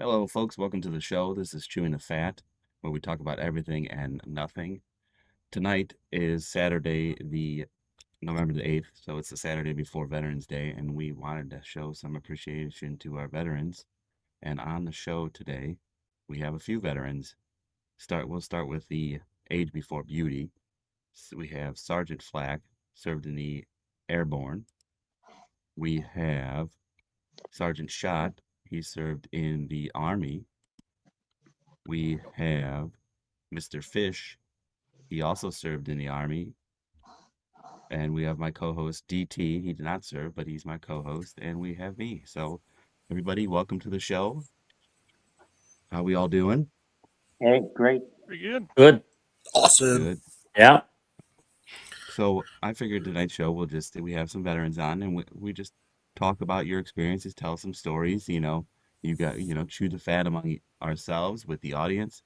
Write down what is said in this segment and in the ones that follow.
Hello, folks. Welcome to the show. This is Chewing the Fat, where we talk about everything and nothing. Tonight is Saturday, the November the 8th, so it's the Saturday before Veterans Day, and we wanted to show some appreciation to our veterans. And on the show today, we have a few veterans. We'll start with the age before beauty. So we have Sergeant Flack, served in the Airborne. We have Sergeant Shot. He served in the Army. We have Mr. Fish. He also served in the Army. And we have my co-host DT. He did not serve, but he's my co-host. And we have me. So everybody, welcome to the show. How we all doing? Hey, great. Pretty good. Good. Awesome. Good. Yeah. So I figured tonight's show we have some veterans on and we just talk about your experiences, tell some stories, chew the fat among ourselves with the audience.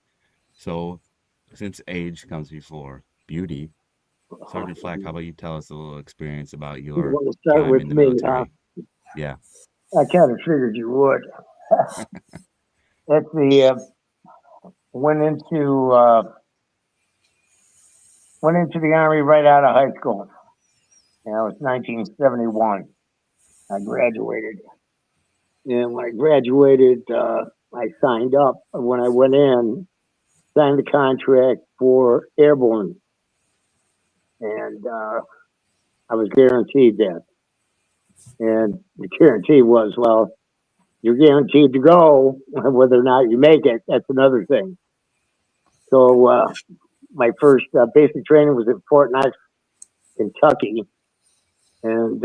So since age comes before beauty, Sergeant Flack, how about you tell us a little experience about You your want to start time with in the me, huh? military? Yeah. I kind of figured you would. That's the went into uh, went into the army right out of high school. You know, it's 1971. I graduated, and when I graduated, I signed up. When I went in, signed the contract for airborne, and I was guaranteed that. And the guarantee was, well, you're guaranteed to go. Whether or not you make it, that's another thing. So my first basic training was at Fort Knox, Kentucky, and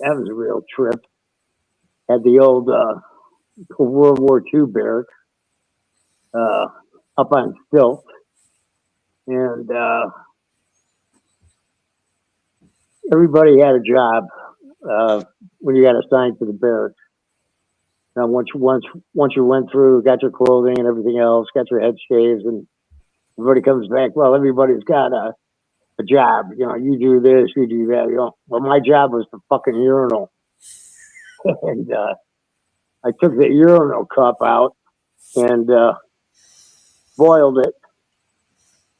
that was a real trip. Had the old World War II barracks uh, up on stilts, and everybody had a job when you got assigned to the barracks. Now, once you went through, got your clothing and everything else, got your head shaves, and everybody comes back. Well, everybody's got a job. You know, you do this, you do that. You know, well, my job was the fucking urinal, and I took the urinal cup out and boiled it,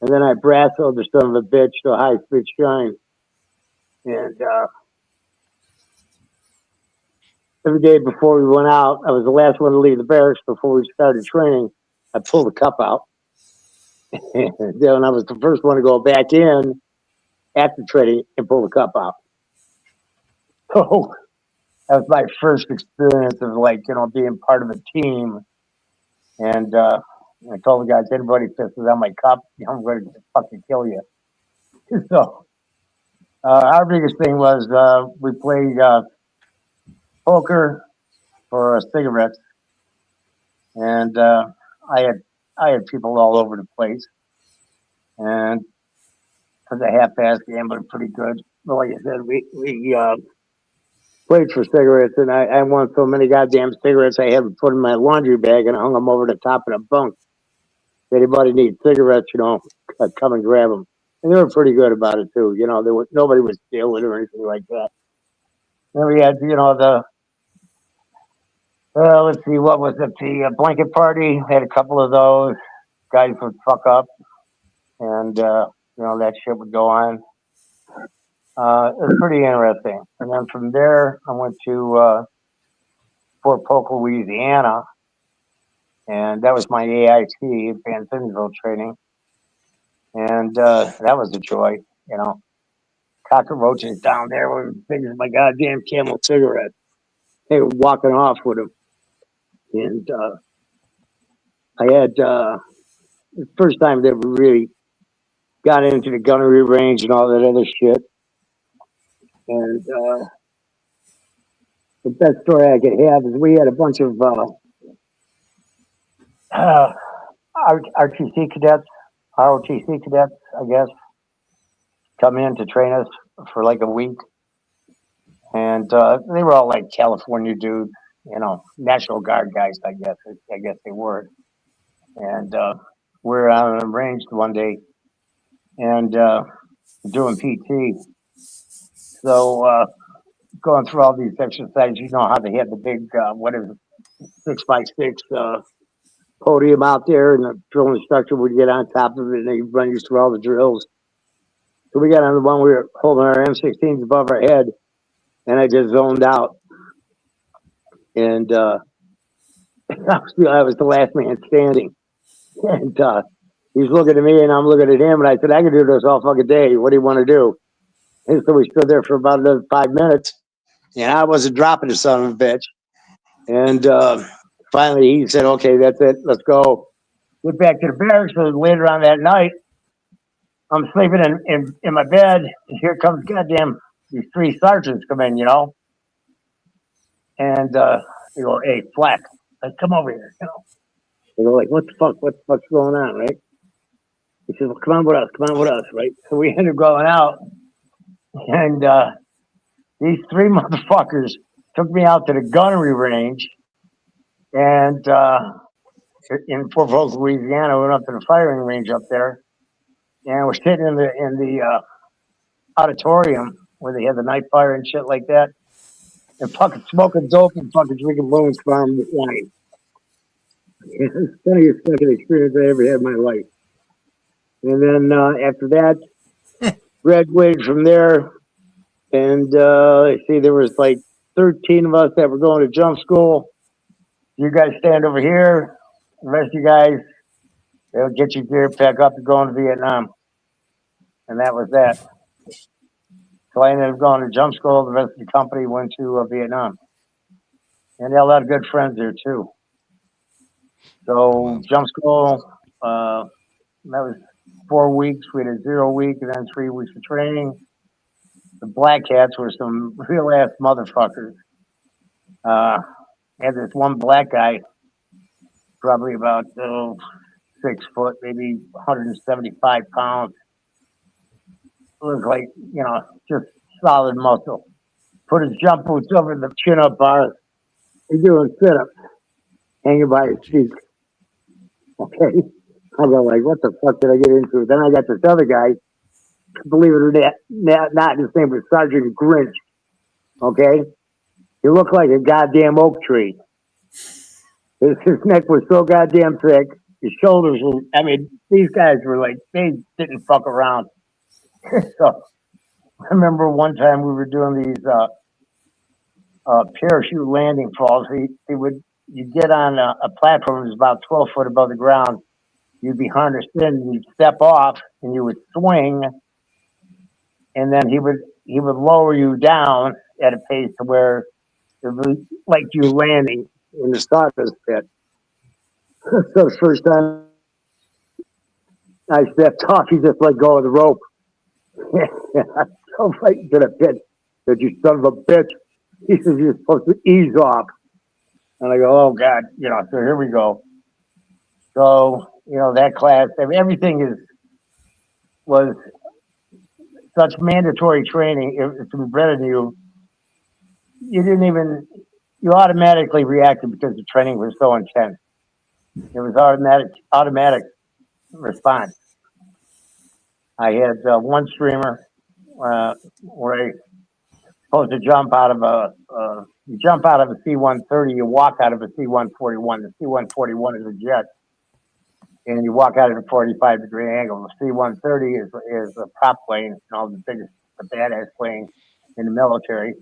and then I brassoed the son of a bitch to a high speed shine. And every day before we went out, I was the last one to leave the barracks before we started training. I pulled the cup out, and then I was the first one to go back in after training and pull the cup out. So that was my first experience of like being part of a team. And I told the guys, anybody pisses on my cup, I'm ready to fucking kill you. So our biggest thing was we played poker for cigarettes, and I had I had people all over the place, and because I half-assed gambling pretty good. But like I said, we played for cigarettes, and I won so many goddamn cigarettes I had to put in my laundry bag and I hung them over the top of the bunk. If anybody needs cigarettes, come and grab them. And they were pretty good about it too. You know, nobody was stealing or anything like that. Then we had, the let's see, what was it? The blanket party. Had a couple of those. Guys would fuck up, and that shit would go on. It was pretty interesting. And then from there, I went to Fort Polk, Louisiana, and that was my AIT, Advanced Individual Training, and that was a joy. You know, cockroaches down there were as big as my goddamn Camel cigarette. They were walking off with them, and I had the first time that we really got into the gunnery range and all that other shit. And the best story I could have is we had a bunch of uh, RTC cadets, ROTC cadets, I guess, come in to train us for like a week. And they were all like California dudes, National Guard guys, I guess. I guess they were. And we're on a range one day and doing PT. So going through all these exercises, you know how they had the big, what is it? 6x6 podium out there, and the drill instructor would get on top of it, and they'd run you through all the drills. So we got on the one we were holding our M16s above our head, and I just zoned out. And I was the last man standing. And he's looking at me, and I'm looking at him, and I said, I can do this all fucking day. What do you want to do? And so we stood there for about another 5 minutes, and I wasn't dropping the son of a bitch. And finally, he said, okay, that's it. Let's go. Get back to the barracks. So later on that night, I'm sleeping in my bed, and here comes goddamn these three sergeants come in, and they go, hey, Fleck, like, come over here, They go like, what the fuck's going on, right? He says, well, come on with us, right? So we ended up going out, and these three motherfuckers took me out to the gunnery range, and in Fort Polk, Louisiana, we went up to the firing range up there, and we're sitting in the auditorium where they had the night fire and shit like that, and fucking smoking dope and fucking drinking Boone's Farm wine. It's the funniest fucking experience I ever had in my life. And then after that, graduated from there, and see, there was like 13 of us that were going to jump school. You guys stand over here. The rest of you guys, they'll get your gear, pack up, and going to Vietnam. And that was that. So I ended up going to jump school. The rest of the company went to Vietnam. And they had a lot of good friends there, too. So jump school, that was 4 weeks. We had a 0 week and then 3 weeks of training. The Black Cats were some real ass motherfuckers. Had this one black guy, probably about 6 foot, maybe 175 pounds. It was like, just solid muscle. Put his jump boots over the chin up bar. He's doing sit ups, hanging by his feet. Okay. I go like, what the fuck did I get into? Then I got this other guy, believe it or not, his name was Sergeant Grinch. Okay. He looked like a goddamn oak tree. His neck was so goddamn thick. His shoulders were, these guys were like, they didn't fuck around. So I remember one time we were doing these parachute landing falls. You'd get on a platform that was about 12 foot above the ground. You'd be harnessed in, and you'd step off, and you would swing, and then he would lower you down at a pace to where it was like you landing in the sawdust pit. So the first time I stepped off, he just let go of the rope. I fell right into the pit. Said, you son of a bitch. He says, you're supposed to ease off. And I go, oh, God. So here we go. So, that class, everything was such mandatory training. It's embedded in you. You automatically reacted because the training was so intense. It was automatic response. I had one streamer where I supposed to jump out of you jump out of a C-130, you walk out of a C-141. The C-141 is a jet, and you walk out at a 45-degree angle. The C-130 is a prop plane, the badass plane in the military.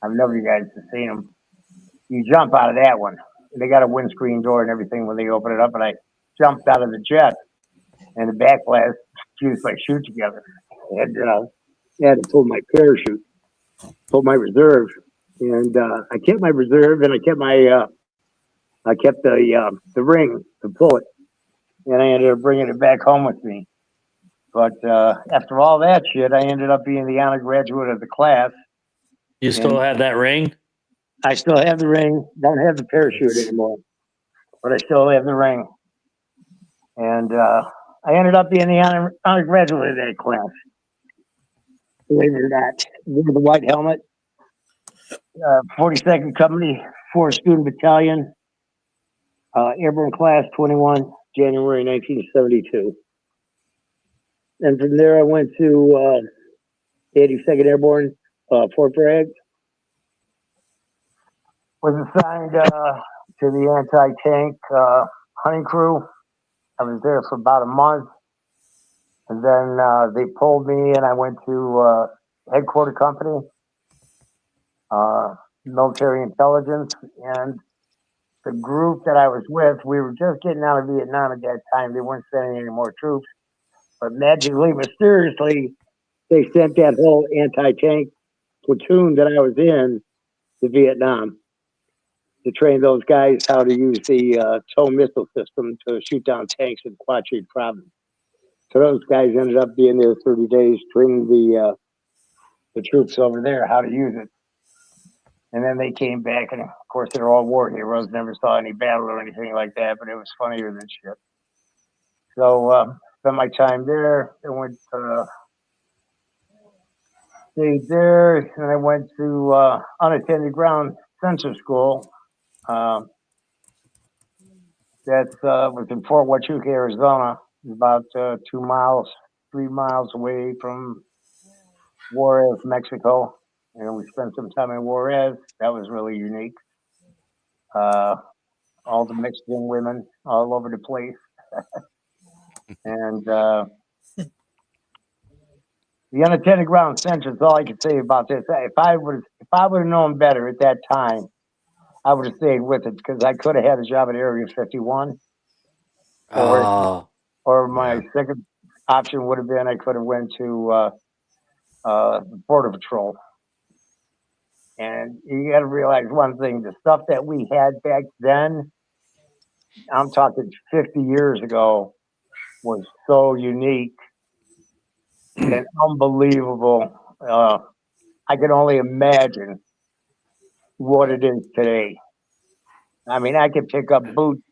I know you guys have seen them. You jump out of that one. They got a windscreen door and everything when they open it up, and I jumped out of the jet, and the backblast fused my chute together. And I had to pull my parachute, pull my reserve, and I kept my reserve, and I kept the ring to pull it, and I ended up bringing it back home with me. But after all that shit, I ended up being the honor graduate of the class. You still have that ring? I still have the ring. Don't have the parachute anymore, but I still have the ring. And I ended up being the honor graduate of that class. Believe it or not, with the white helmet, 42nd Company, 4th Student Battalion, Airborne Class 21, January 1972. And from there, I went to 82nd Airborne, Fort Bragg. Was assigned to the anti-tank hunting crew. I was there for about a month, and then they pulled me, and I went to headquarter company, military intelligence, and the group that I was with, we were just getting out of Vietnam at that time. They weren't sending any more troops, but magically, mysteriously, they sent that whole anti-tank platoon that I was in to Vietnam to train those guys how to use the TOW missile system to shoot down tanks in Quang province. So those guys ended up being there 30 days training the troops over there how to use it. And then they came back, and of course they're all war heroes. Never saw any battle or anything like that, but it was funnier than shit. So spent my time there. I went stayed there, and I went to unattended ground sensor school. That was in Fort Huachuca, Arizona, about 3 miles away from Juarez, Mexico. And we spent some time in Juarez. That was really unique. All the Mexican women all over the place. And the unattended ground sensor is all I can say about this. If I would have known better at that time, I would have stayed with it because I could have had a job at Area 51. Oh, Or my second option would have been I could have went to Border Patrol. And you got to realize one thing: the stuff that we had back then, I'm talking 50 years ago, was so unique and unbelievable. I can only imagine what it is today. I mean, I could pick up boots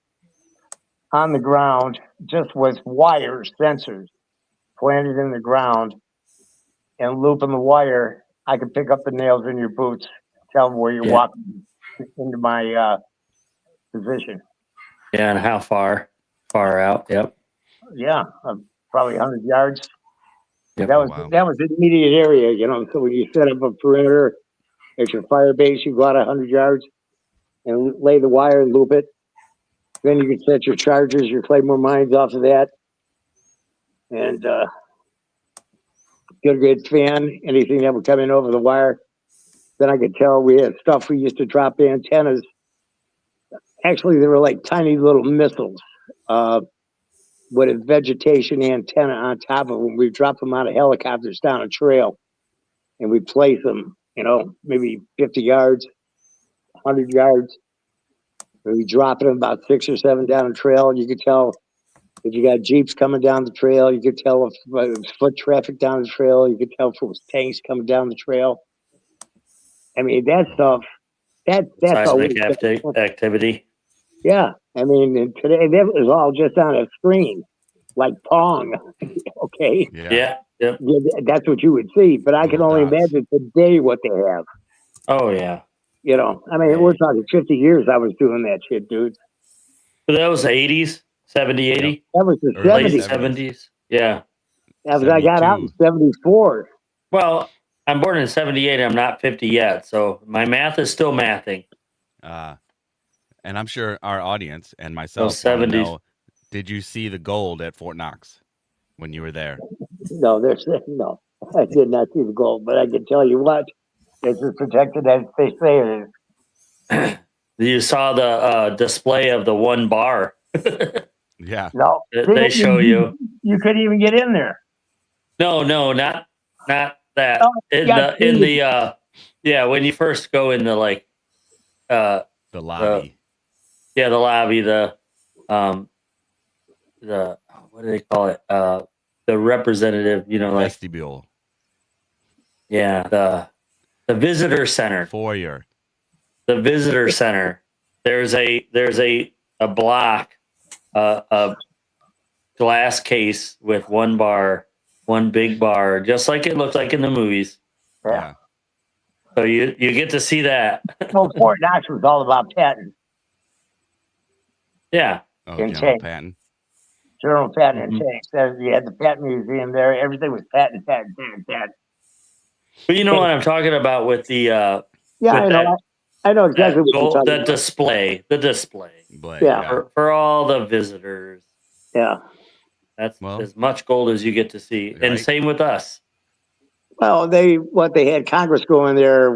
on the ground just with wire sensors planted in the ground and looping the wire. I could pick up the nails in your boots, tell them where you're Yeah. walking into my position. yeah. And how far? Far out. Yep. Yeah, probably 100 yards. Yep. That was Wow. that was an immediate area, you know. So when you set up a perimeter at your fire base, you go out 100 yards and lay the wire and loop it. Then you can set your chargers, your Claymore mines off of that, and get a good fan. Anything that would come in over the wire. Then I could tell we had stuff we used to drop antennas. Actually, they were like tiny little missiles with a vegetation antenna on top of them. We drop them out of helicopters down a trail, and we place them, you know, maybe 50 yards, 100 yards. And we drop them about 6 or 7 down a trail. You could tell if you got Jeeps coming down the trail. You could tell if it was foot traffic down the trail. You could tell if it was tanks coming down the trail. I mean, that stuff, that's Seismic always, activity. yeah. I mean, and today that was all just on a screen, like Pong. Okay, Yeah. Yeah. Yep. yeah, that's what you would see. But I can Little only dots. imagine today what they have. Oh yeah. You know, I mean, Yeah. we're talking 50 years. I was doing that shit, dude. So that was the 80s, 70, 80, That was the Early late 70s. 70s. Yeah. That was I got out in 72. 74. Well, I'm born in 78. I'm not 50 yet. So my math is still mathing. And I'm sure our audience and myself Those want to 70s. know, did you see the gold at Fort Knox when you were there? No, no. I did not see the gold, but I can tell you what, it's as protected as they say it is. You saw the display of the one bar. Yeah. No, They show you. You couldn't even get in there. No, not that. Oh, In yeah, the when you first go in the like The lobby. the lobby, the what do they call it? The representative, you know, like Vestibule. yeah, the visitor center. Foyer. The visitor center. There's a block, a glass case with one bar, one big bar, just like it looks like in the movies. Yeah. So you get to see that. Well, Fort Knox was all about patent. Yeah. Oh, In General tank. Patton. General patent and Mhm. tanks. You had the patent museum there. Everything was patent. But you know what I'm talking about with the Yeah, I know. I know exactly what you're talking the about. display But Yeah. yeah. for all the visitors. Yeah. That's Well, as much gold as you get to see. And right. same with us. Well, they had Congress go in there,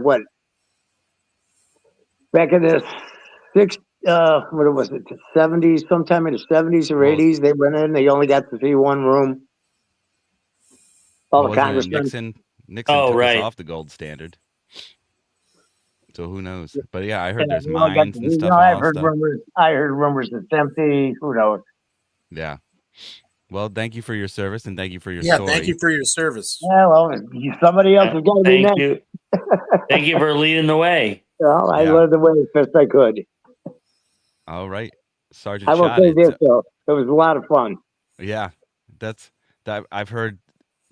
back in the six, what was it, the 70s, sometime in the 70s or Well, 80s, they went in, they only got to see one room. All the wasn't it congressmen. Nixon Oh, took us right. off the gold standard. So who knows? But yeah, I Yeah, heard there's they only got mines to and see, stuff, I've all heard stuff. rumors. I heard rumors it's empty. Who knows? Yeah. Well, thank you for your service and thank you for your Yeah, story. thank you for your service. Yeah, well, somebody else has got to be Thank next. you. Thank you for leading the way. Well, I Yeah. led the way as best I could. All right, Sergeant I will Schott. say this though, it was a lot of fun. Yeah, that's that. I've heard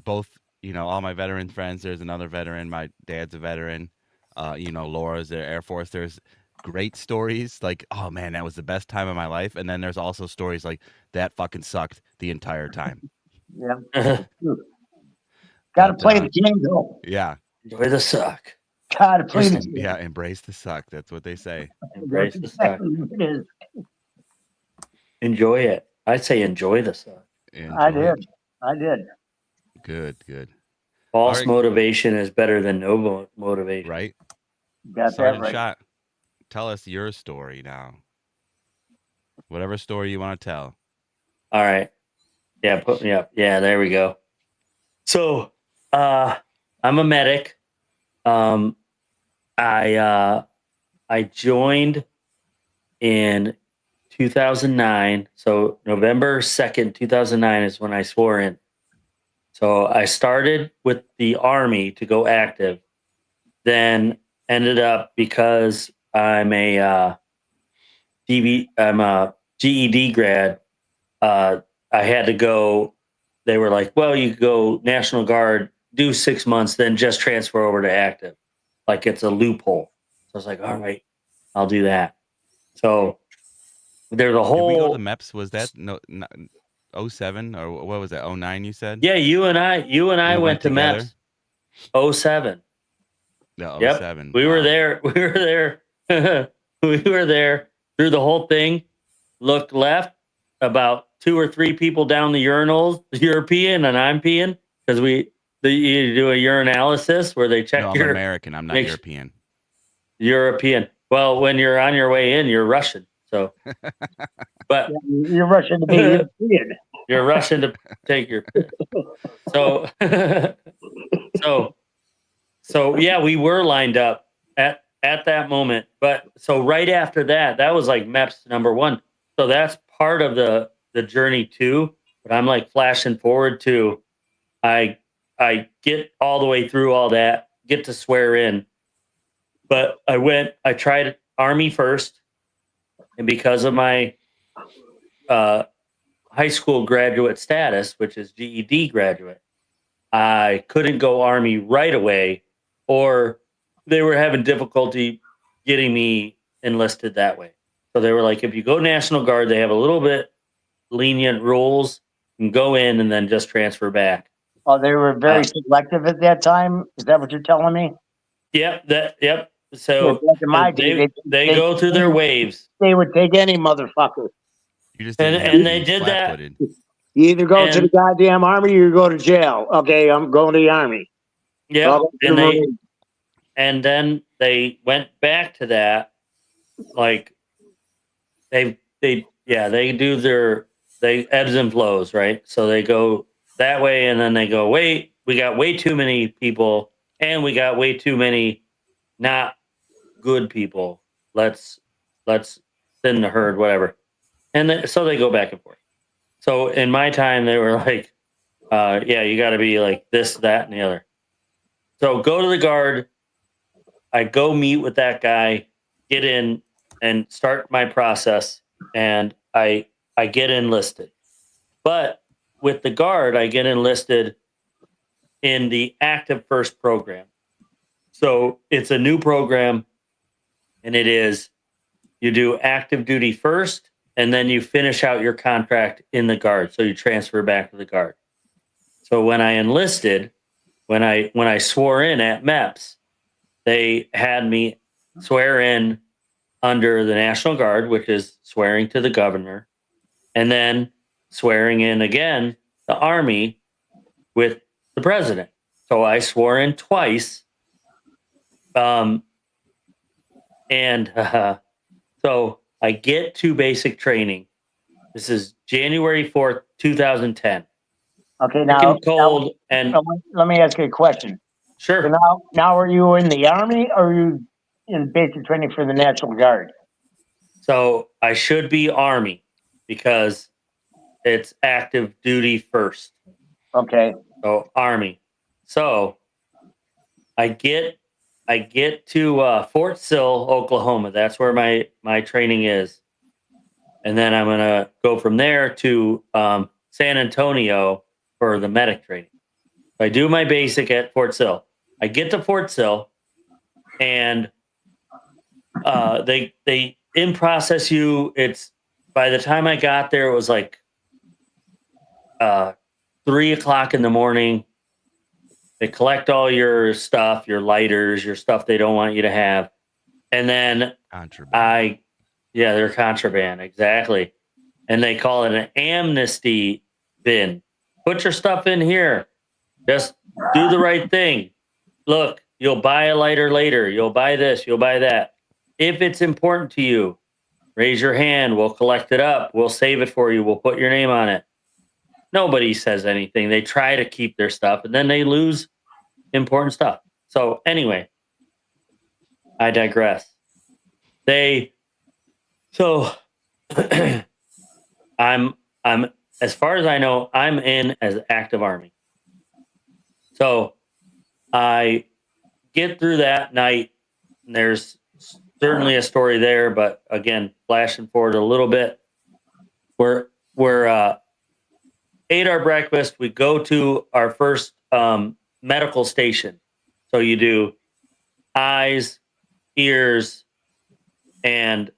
both. All my veteran friends. There's another veteran. My dad's a veteran. Laura's their Air Force. There's great stories like, oh man, that was the best time of my life. And then there's also stories like that fucking sucked the entire time. Yeah, got to But, play the game though. Yeah. Enjoy the suck. Got to play the Just- game. Yeah. Embrace the suck. That's what they say. Embrace the That's suck. exactly what it is. Enjoy it. I'd say enjoy the suck. I Enjoy did. it. I did. Good. False right. motivation is better than no motivation. Right. Got that Sergeant right. Schott, tell us your story now. Whatever story you want to tell. All right. Yeah, put me up. Yeah, there we go. So, I'm a medic. I joined in 2009. So November 2nd, 2009 is when I swore in. So I started with the Army to go active, then ended up, because I'm a GED grad. I had to go. They were like, well, you could go National Guard, do 6 months, then just transfer over to active. Like it's a loophole. So I was like, all right, I'll do that. So there's a Did we go whole. to the MEPS? Was that 07 or what was that? 09 you said? Yeah, you and I We went went to together? MEPS 07. No, Yep. 07. We were Wow. there. We were there. We were there through the whole thing. Looked left, about 2 or 3 people down the urinals, European, and I'm peeing because you do a urinalysis where they check No, I'm your American. I'm not make- European. European. Well, when you're on your way in, you're Russian. So, but Yeah, you're rushing to be European. you're Russian to take your piss. So, so yeah, we were lined up at that moment. But so right after that, that was like MEPS number 1. So that's part of the journey too. But I'm like flashing forward to, I get all the way through all that, get to swear in. But I tried Army first, and because of my high school graduate status, which is GED graduate, I couldn't go Army right away, or they were having difficulty getting me enlisted that way. So they were like, if you go National Guard, they have a little bit lenient rules. You can go in and then just transfer back. Oh, they were very selective at that time. Is that what you're telling me? Yep. So Back in my day, they go through their waves. They would take any motherfucker. You just didn't have And to they be did that. flat-footed. You either go to And- the goddamn army or you go to jail. Okay, I'm going to the army. Yeah. I'll go to the Marines. And then they went back to that. Like they ebbs and flows, right? So they go that way, and then they go, wait, we got way too many people, and we got way too many not good people. Let's thin the herd, whatever. And so they go back and forth. So in my time, they were like, yeah, you got to be like this, that, and the other. So go to the Guard. I go meet with that guy, get in, and start my process, and I get enlisted. But with the Guard, I get enlisted in the Active First program. So it's a new program, and it is you do active duty first, and then you finish out your contract in the Guard. So you transfer back to the Guard. So when I enlisted, when I swore in at MEPS, they had me swear in under the National Guard, which is swearing to the governor, and then swearing in again the Army with the president. So I swore in twice. So I get to basic training. This is January 4th, 2010. Okay, Freaking cold and let me ask you a question. So sure. now are you in the Army or are you in basic training for the National Guard? So I should be Army because it's active duty first. Okay. So Army. So I get to Fort Sill, Oklahoma. That's where my training is, and then I'm gonna go from there to San Antonio for the medic training. I do my basic at Fort Sill. I get to Fort Sill, and they in process you. It's by the time I got there, it was like 3 o'clock in the morning. They collect all your stuff, your lighters, your stuff they don't want you to have. And then Contraband. they're contraband, exactly. And they call it an amnesty bin. Put your stuff in here. Just do the right thing. Look, you'll buy a lighter later. You'll buy this, you'll buy that. If it's important to you, raise your hand. We'll collect it up. We'll save it for you. We'll put your name on it. Nobody says anything. They try to keep their stuff, and then they lose important stuff. So anyway, I digress. I'm as far as I know, I'm in as active Army. So I get through that night, and there's certainly a story there, but again, flashing forward a little bit, we're ate our breakfast. We go to our first medical station. So you do eyes, ears, and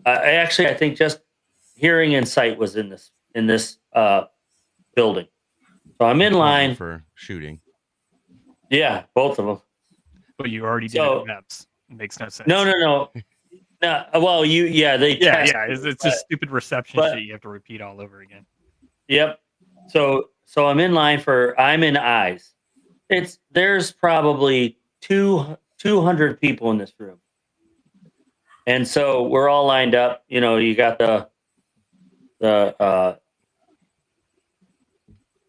I think just hearing and sight was in this building. So I'm in line for shooting. Yeah, both of them. But you already did it at MEPS. It makes no sense. No. No. Well, It's just stupid reception shit you have to repeat all over again. Yep. So I'm in line I'm in eyes. There's probably 200 people in this room. And so we're all lined up. You know, you got the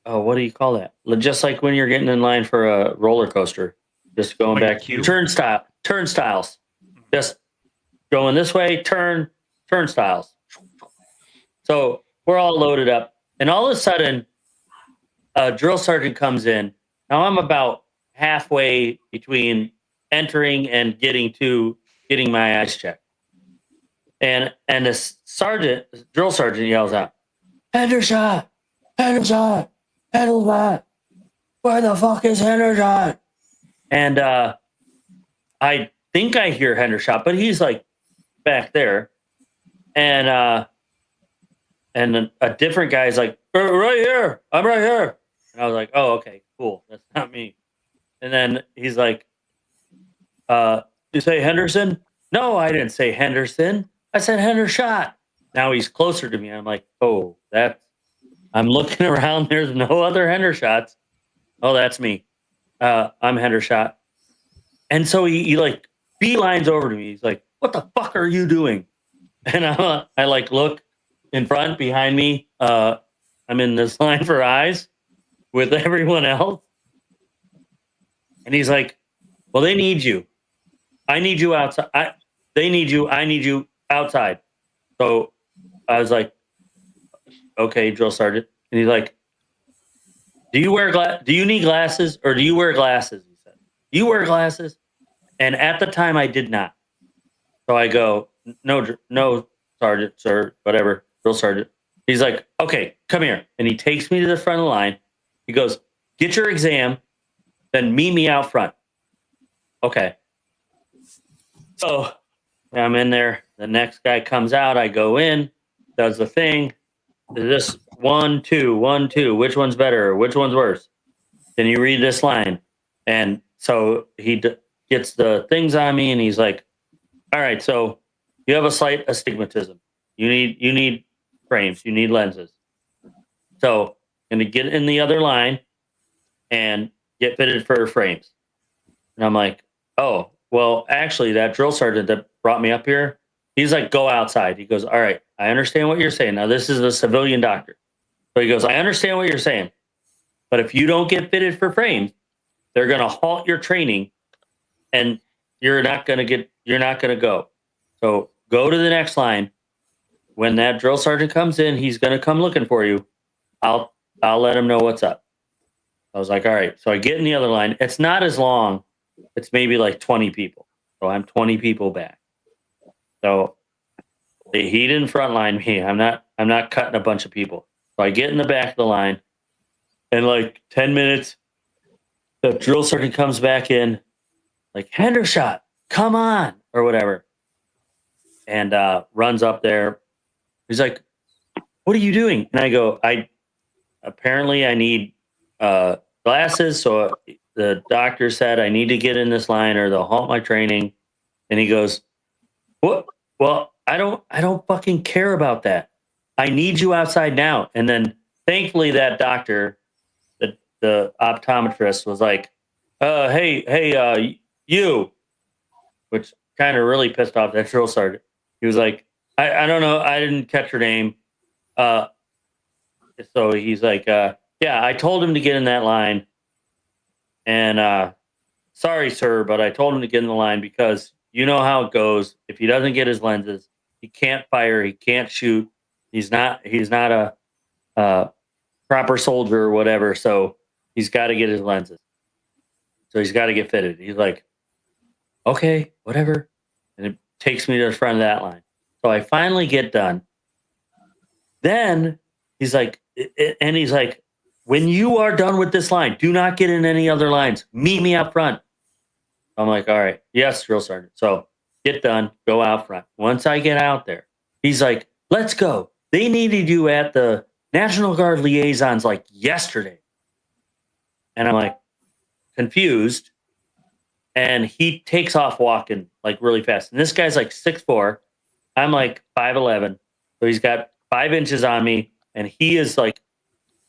what do you call that? Just like when you're getting in line for a roller coaster, just going back turnstiles. Just going this way, turnstiles. So we're all loaded up. And all of a sudden, a drill sergeant comes in. Now I'm about halfway between entering and getting my eyes checked. And the drill sergeant yells out, Hendershot! Hendershot! Hendershot! Where the fuck is Hendershot? And I think I hear Hendershot, but he's like back there. And a different guy's like, right here. I'm right here. And I was like, oh, okay, cool. That's not me. And then he's like, you say Henderson? No, I didn't say Henderson. I said Hendershot. Now he's closer to me. I'm like, oh, I'm looking around. There's no other Hendershots. Oh, that's me. I'm Hendershot. And so he like beelines over to me. He's like, what the fuck are you doing? And I like look in front, behind me. I'm in this line for eyes with everyone else. And he's like, well, they need you. I need you outside. They need you. I need you outside. So I was like, okay, drill sergeant. And he's like, do you need glasses or do you wear glasses? He said, do you wear glasses? And at the time I did not. So I go, no, sergeant, sir, whatever, drill sergeant. He's like, okay, come here. And he takes me to the front of the line. He goes, get your exam, then meet me out front. Okay. So I'm in there. The next guy comes out. I go in, does the thing. This 1, 2, 1, 2. Which one's better? Which one's worse? Then you read this line. And so he gets the things on me, and he's like, "All right, so you have a slight astigmatism. You need frames. You need lenses. So I'm gonna get in the other line and get fitted for frames." And I'm like, "Oh, well, actually, that drill sergeant that brought me up here, he's like, go outside." He goes, "All right, I understand what you're saying. Now this is a civilian doctor." So he goes, "I understand what you're saying, but if you don't get fitted for frames, they're gonna halt your training, and you're not gonna go. So go to the next line. When that drill sergeant comes in, he's gonna come looking for you. I'll let him know what's up." I was like, "All right." So I get in the other line. It's not as long. It's maybe like 20 people. So I'm 20 people back. So he didn't frontline me. I'm not cutting a bunch of people. So I get in the back of the line, and like 10 minutes, the drill sergeant comes back in, like, "Hendershot, come on," or whatever. And runs up there. He's like, "What are you doing?" And I go, I need glasses. So the doctor said I need to get in this line or they'll halt my training." And he goes, "What? Well, I don't fucking care about that. I need you outside now." And then thankfully that doctor, the optometrist, was like, hey, you," which kind of really pissed off that drill sergeant. He was like, I don't know, I didn't catch your name. So he's like, "Yeah, I told him to get in that line. And sorry, sir, but I told him to get in the line because you know how it goes. If he doesn't get his lenses, he can't fire, he can't shoot. He's not a proper soldier or whatever. So he's got to get his lenses. So he's got to get fitted." He's like, "Okay, whatever." And it takes me to the front of that line. So I finally get done. Then he's like, "When you are done with this line, do not get in any other lines. Meet me out front." I'm like, "All right, yes, drill sergeant." So get done, go out front. Once I get out there, he's like, "Let's go. They needed you at the National Guard liaisons like yesterday." And I'm like confused. And he takes off walking like really fast. And this guy's like 6'4". I'm like 5'11". So he's got 5 inches on me. And he is like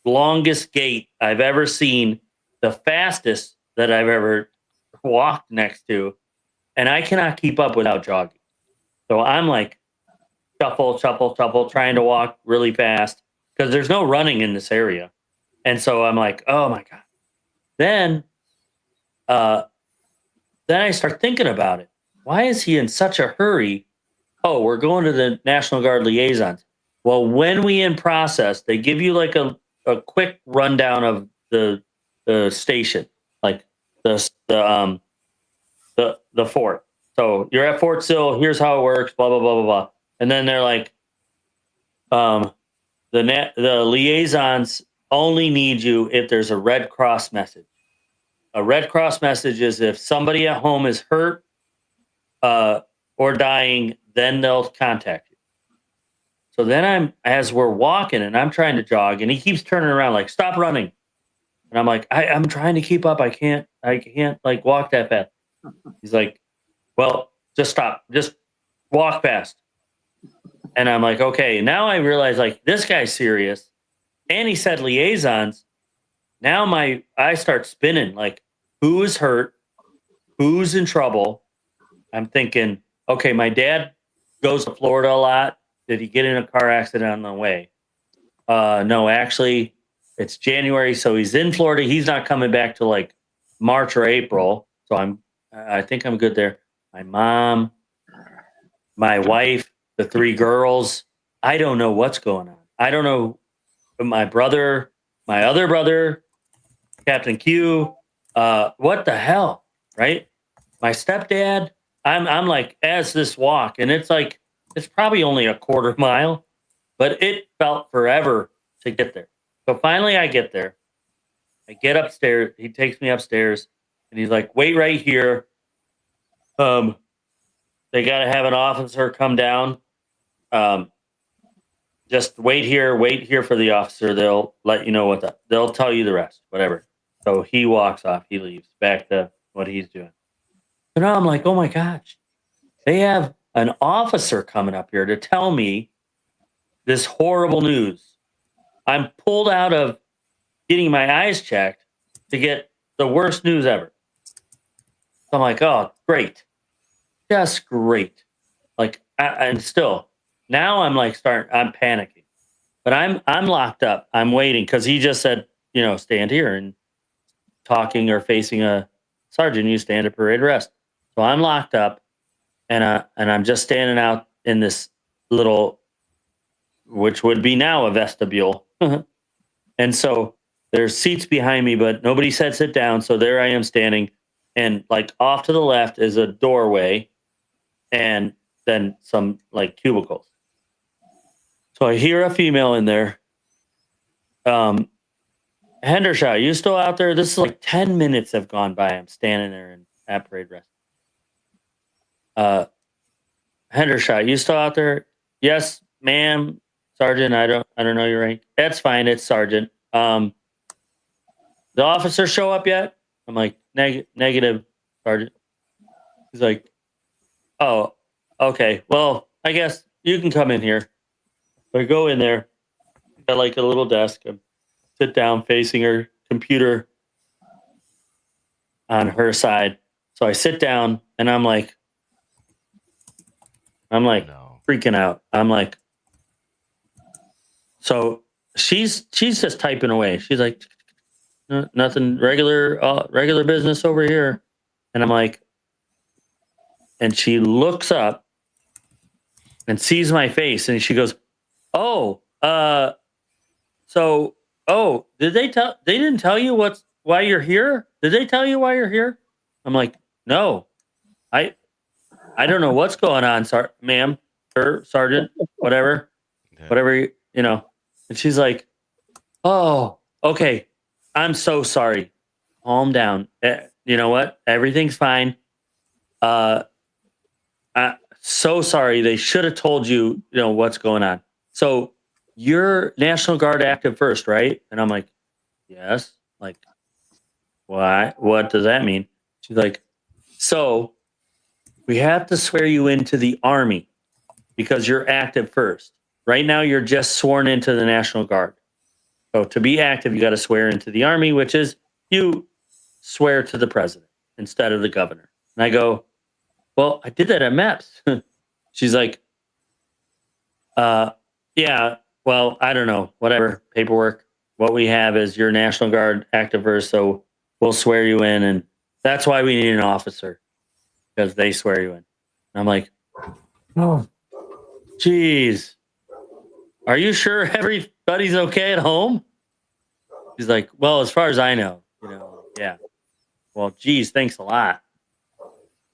longest gait I've ever seen, the fastest that I've ever walked next to. And I cannot keep up without jogging. So I'm like shuffle, shuffle, shuffle, trying to walk really fast because there's no running in this area. And so I'm like, oh my God. Then I start thinking about it. Why is he in such a hurry? Oh, we're going to the National Guard liaisons. Well, when we in process, they give you like a quick rundown of the station, like the fort. So you're at Fort Sill. Here's how it works. Blah blah blah blah blah. And then they're like, the liaisons only need you if there's a Red Cross message. A Red Cross message is if somebody at home is hurt or dying, then they'll contact you. So then as we're walking and I'm trying to jog, and he keeps turning around like, "Stop running." And I'm like, I'm trying to keep up. I can't like walk that fast. He's like, "Well, just stop. Just walk fast." And I'm like, okay. Now I realize like this guy's serious. And he said liaisons. Now I start spinning like, who is hurt? Who's in trouble? I'm thinking, okay, my dad goes to Florida a lot. Did he get in a car accident on the way? No, actually, it's January, so he's in Florida. He's not coming back to like March or April. So I think I'm good there. My mom, my wife, the 3 girls. I don't know what's going on. I don't know. My brother, my other brother, Captain Q. What the hell, right? My stepdad. I'm like, as this walk, and it's like it's probably only a quarter mile, but it felt forever to get there. So finally, I get there. I get upstairs. He takes me upstairs, and he's like, "Wait right here. They got to have an officer come down. Just wait here for the officer. They'll let you know they'll tell you the rest, whatever." So he walks off. He leaves back to what he's doing. So now I'm like, oh my gosh, they have an officer coming up here to tell me this horrible news. I'm pulled out of getting my eyes checked to get the worst news ever. So I'm like, oh, great. Just great. Like, and still, now I'm like I'm panicking, but I'm locked up. I'm waiting because he just said, stand here and talking or facing a sergeant, you stand at parade arrest. So I'm locked up, and I'm just standing out in this little, which would be now a vestibule, and so there's seats behind me, but nobody said sit down. So there I am standing, and like off to the left is a doorway, and then some like cubicles. So I hear a female in there. Hendershot, you still out there? This is like 10 minutes have gone by. I'm standing there at parade rest. Hendershot, you still out there? Yes, ma'am. Sergeant, I don't know your rank. That's fine. It's sergeant. The officers show up yet? I'm like, negative, sergeant. He's like, oh, okay. Well, I guess you can come in here. So I go in there. Got like a little desk. I sit down facing her computer on her side. So I sit down and I'm like No. freaking out. I'm like, so she's just typing away. She's like, nothing, regular business over here. And I'm like, and she looks up and sees my face and she goes, oh, did they didn't tell you why you're here? Did they tell you why you're here? I'm like, no, I don't know what's going on, ma'am, sir, sergeant, whatever, Yeah. And she's like, oh, okay, I'm so sorry. Calm down. You know what? Everything's fine. So sorry. They should have told you, what's going on. So you're National Guard active first, right? And I'm like, yes. Like, why? What does that mean? She's like, so we have to swear you into the Army because you're active first. Right now, you're just sworn into the National Guard. So to be active, you got to swear into the Army, which is you swear to the president instead of the governor. And I go, well, I did that at MEPS. She's like, yeah, well, I don't know, whatever, paperwork. What we have is your National Guard active first, so we'll swear you in. And that's why we need an officer, because they swear you in. And I'm like, oh, geez. Are you sure everybody's okay at home? She's like, well, as far as I know, yeah. Well, geez, thanks a lot.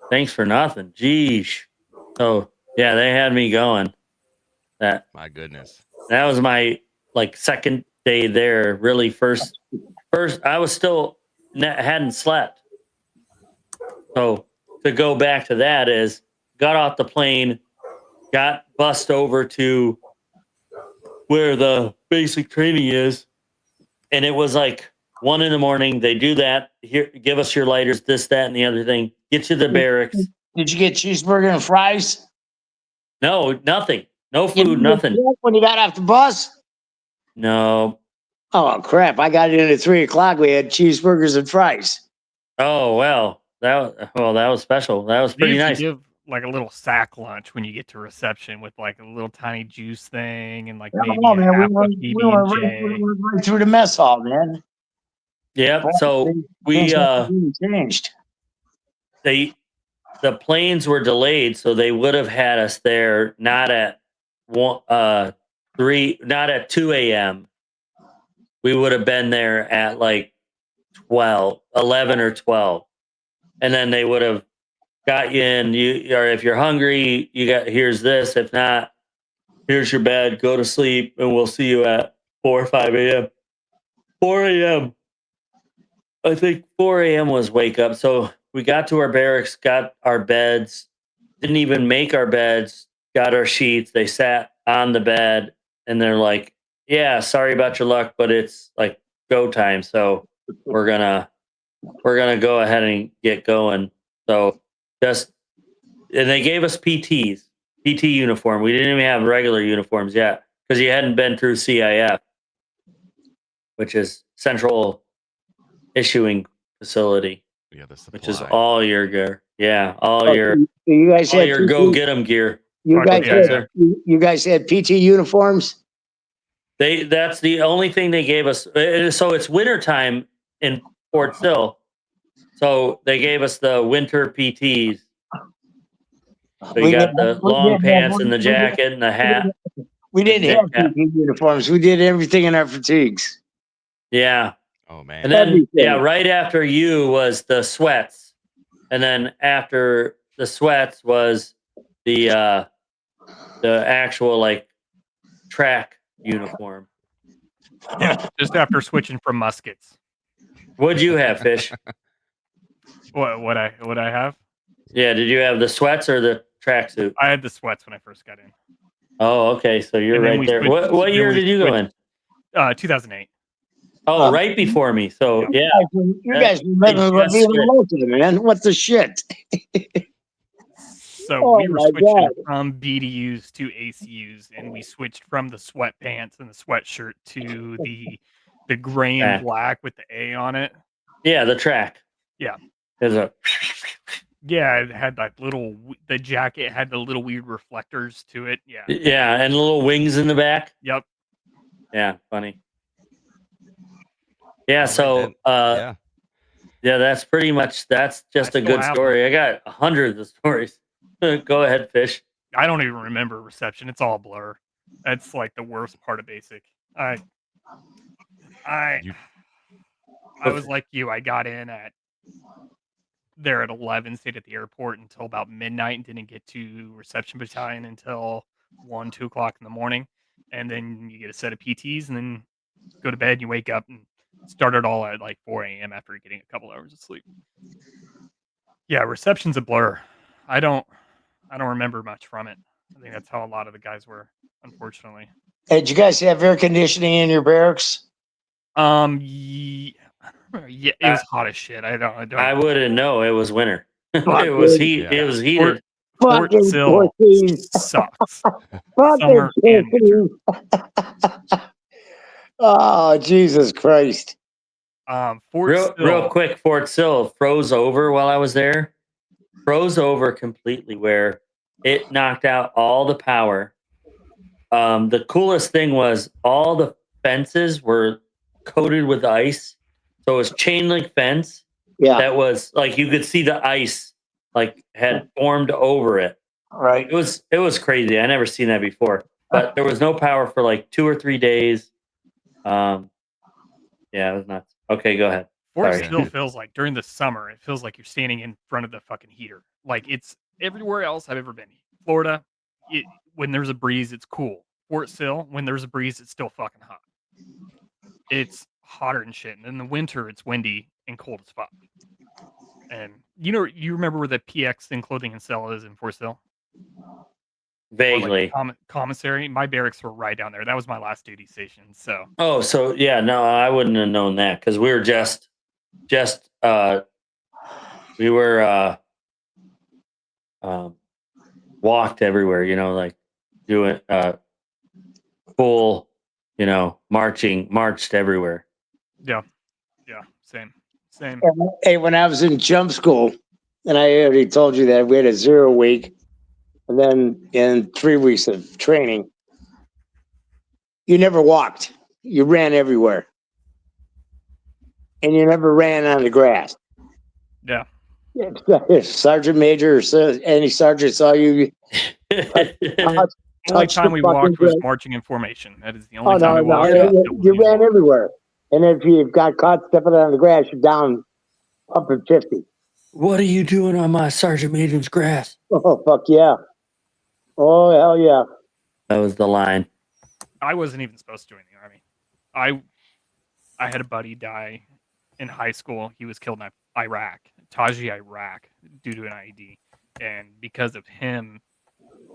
Thanks for nothing. Geez. So yeah, they had me going. My goodness. That was my second day there. Really, first I was still hadn't slept. So to go back to that is got off the plane, got bussed over to where the basic training is, and it was like 1 a.m. They do that. Here, give us your lighters, this, that, and the other thing. Get to the barracks. Did you get cheeseburger and fries? No, nothing. No food, nothing. When you got off the bus? No. Oh crap! I got in at 3:00. We had cheeseburgers and fries. Oh well, that was special. That was pretty They usually nice. give like a little sack lunch when you get to reception with like a little tiny juice thing and like maybe Oh, man, a half we a PB&J. went right through the mess hall, man. Yep. So Things haven't changed. the planes were delayed, so they would have had us there not at 2 a.m. We would have been there at like 11 or 12. And then they would have got you in. Or if you're hungry, here's this. If not, here's your bed. Go to sleep, and we'll see you at 4 or 5 a.m. 4 a.m. I think 4 a.m. was wake up. So we got to our barracks, got our beds, didn't even make our beds, got our sheets. They sat on the bed, and they're like, yeah, sorry about your luck, but it's like go time. So we're gonna go ahead and get going. So Just and they gave us PT uniform. We didn't even have regular uniforms yet because you hadn't been through CIF, which is Central Issuing Facility, Yeah, the which is supply. all your gear. Yeah, all Oh, your you guys all had your PT go get 'em gear. You Fuck guys yeah, had sir. you guys had PT uniforms. That's the only thing they gave us. So it's wintertime in Fort Sill. So they gave us the winter PTs. So you got the long pants and the jacket and the hat. We the didn't knit have cap. PT uniforms. We did everything in our fatigues. Yeah. Oh man. And then Everything. right after you was the sweats. And then after the sweats was the actual like track uniform. Just after switching from muskets. What'd you have, Fish? What I have? Yeah, did you have the sweats or the tracksuit? I had the sweats when I first got in. Oh, okay. So you're And then right we there. switched- What then year we did you go in? 2008. Oh, right before me. So yeah. You guys were living just being switched. local, man. What the shit? So Oh we were my switching God. from BDUs to ACUs, and we switched from the sweatpants and the sweatshirt to the gray and Track. black with the A on it. Yeah, the track. Yeah. There's a Yeah, it had like the jacket had the little weird reflectors to it. Yeah. yeah, and little wings in the back. Yep. Yeah, funny. Yeah, All right, so then. yeah, Yeah. that's pretty much that's just I a still good have story. I got hundreds of stories. Go ahead, Fish. I don't even remember reception. It's all a blur. That's like the worst part of basic. I You- I was like you. I got in there at 11, stayed at the airport until about midnight, and didn't get to reception battalion until 1, 2 o'clock in the morning. And then you get a set of PTs, and then go to bed. You wake up and start it all at like 4 a.m. after getting a couple hours of sleep. Yeah, reception's a blur. I don't remember much from it. I think that's how a lot of the guys were, unfortunately. Hey, did you guys have air conditioning in your barracks? Yeah, it was hot as shit. I don't. I wouldn't know. It was winter. Fuck, it was dude. heat. Yeah. It was heated. Fort Fucking Sill pussies. sucks. Fucking Summer and winter. pussies. Oh, Jesus Christ. Fort Real Sill. quick, Fort Sill froze over while I was there. Froze over completely where it knocked out all the power. The coolest thing was all the fences were coated with ice. So it was chain link fence Yeah, that was like you could see the ice like had formed over it. right. It was crazy. I never seen that before. But there was no power for like 2 or 3 days. Yeah, it was nuts. Okay, go ahead. Fort Sorry. Sill feels like during the summer, it feels like you're standing in front of the fucking heater. Like it's everywhere else I've ever been. Florida, when there's a breeze, it's cool. Fort Sill, when there's a breeze, it's still fucking hot. It's hotter than shit. And in the winter, it's windy and cold as fuck. And you remember where the PX in clothing and cell is in Fort Sill? Or Vaguely. like the commissary. My barracks were right down there. That was my last duty station. So Oh, so yeah, no, I wouldn't have known that because we were just we were walked everywhere, like doing full, marched everywhere. yeah, same. Hey, when I was in jump school, and I already told you that we had a 0 week, and then in 3 weeks of training, you never walked. You ran everywhere. And you never ran on the grass. Yeah. If Sergeant Major or any sergeant saw you, The only touch time the we fucking walked was grass. marching in formation. That is the Oh, only time no, we no. walked. You ran everywhere. And if you got caught stepping on the grass, you're down up at 50. What are you doing on my Sergeant Major's grass? Oh, fuck yeah. Oh, hell yeah. That was the line. I wasn't even supposed to join the army. I had a buddy die in high school. He was killed in Iraq, Taji, Iraq, due to an IED. And because of him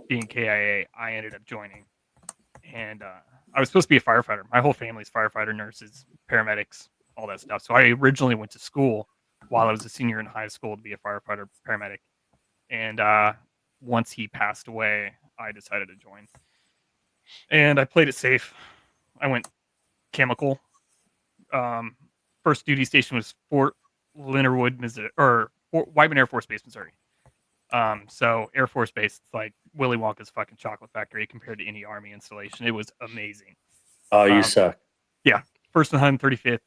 being KIA, I ended up joining. And I was supposed to be a firefighter. My whole family's firefighter, nurses, paramedics, all that stuff. So I originally went to school while I was a senior in high school to be a firefighter, paramedic. And once he passed away, I decided to join. And I played it safe. I went chemical. First duty station was Fort Leonard Wood, Missouri, or Whiteman Air Force Base, Missouri. So Air Force Base, it's like Willy Wonka's fucking chocolate factory compared to any Army installation. It was amazing. Oh, you suck. Yeah. First and 135th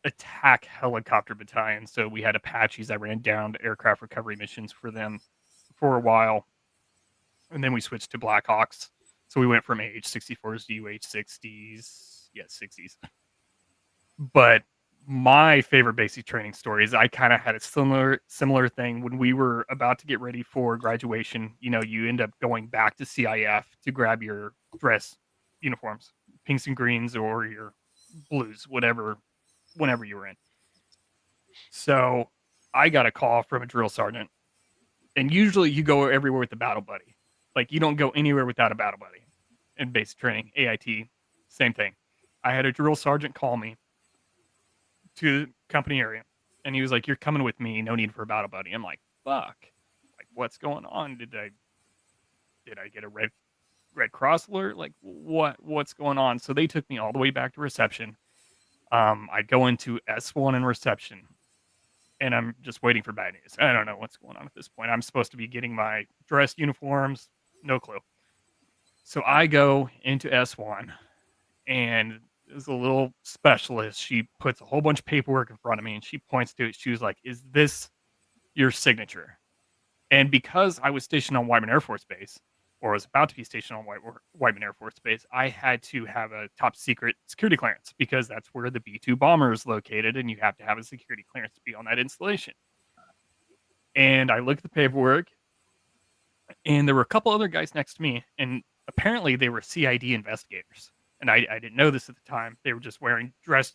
Attack Helicopter Battalion. So we had Apaches. I ran down aircraft recovery missions for them for a while. And then we switched to Blackhawks. So we went from AH-64s to UH-60s. Yeah, 60s. But my favorite basic training story is I kind of had a similar thing when we were about to get ready for graduation. You know, you end up going back to CIF to grab your dress uniforms, pinks and greens or your blues, whenever you were in. So I got a call from a drill sergeant, and usually you go everywhere with a battle buddy. Like you don't go anywhere without a battle buddy. In basic training, AIT, same thing. I had a drill sergeant call me to the company area, and he was like, "You're coming with me. No need for a battle buddy." I'm like, "Fuck! Like, what's going on? Did I get a red cross alert? Like, what's going on?" So they took me all the way back to reception. I go into S1 in reception, and I'm just waiting for bad news. I don't know what's going on at this point. I'm supposed to be getting my dress uniforms. No clue. So I go into S1, and there's a little specialist. She puts a whole bunch of paperwork in front of me, and she points to it. She was like, "Is this your signature?" And because I was stationed on Whiteman Air Force Base, or was about to be stationed on Whiteman Air Force Base, I had to have a top secret security clearance because that's where the B-2 bomber is located, and you have to have a security clearance to be on that installation. And I looked at the paperwork, and there were a couple other guys next to me, and apparently they were CID investigators. And I didn't know this at the time. They were just wearing dress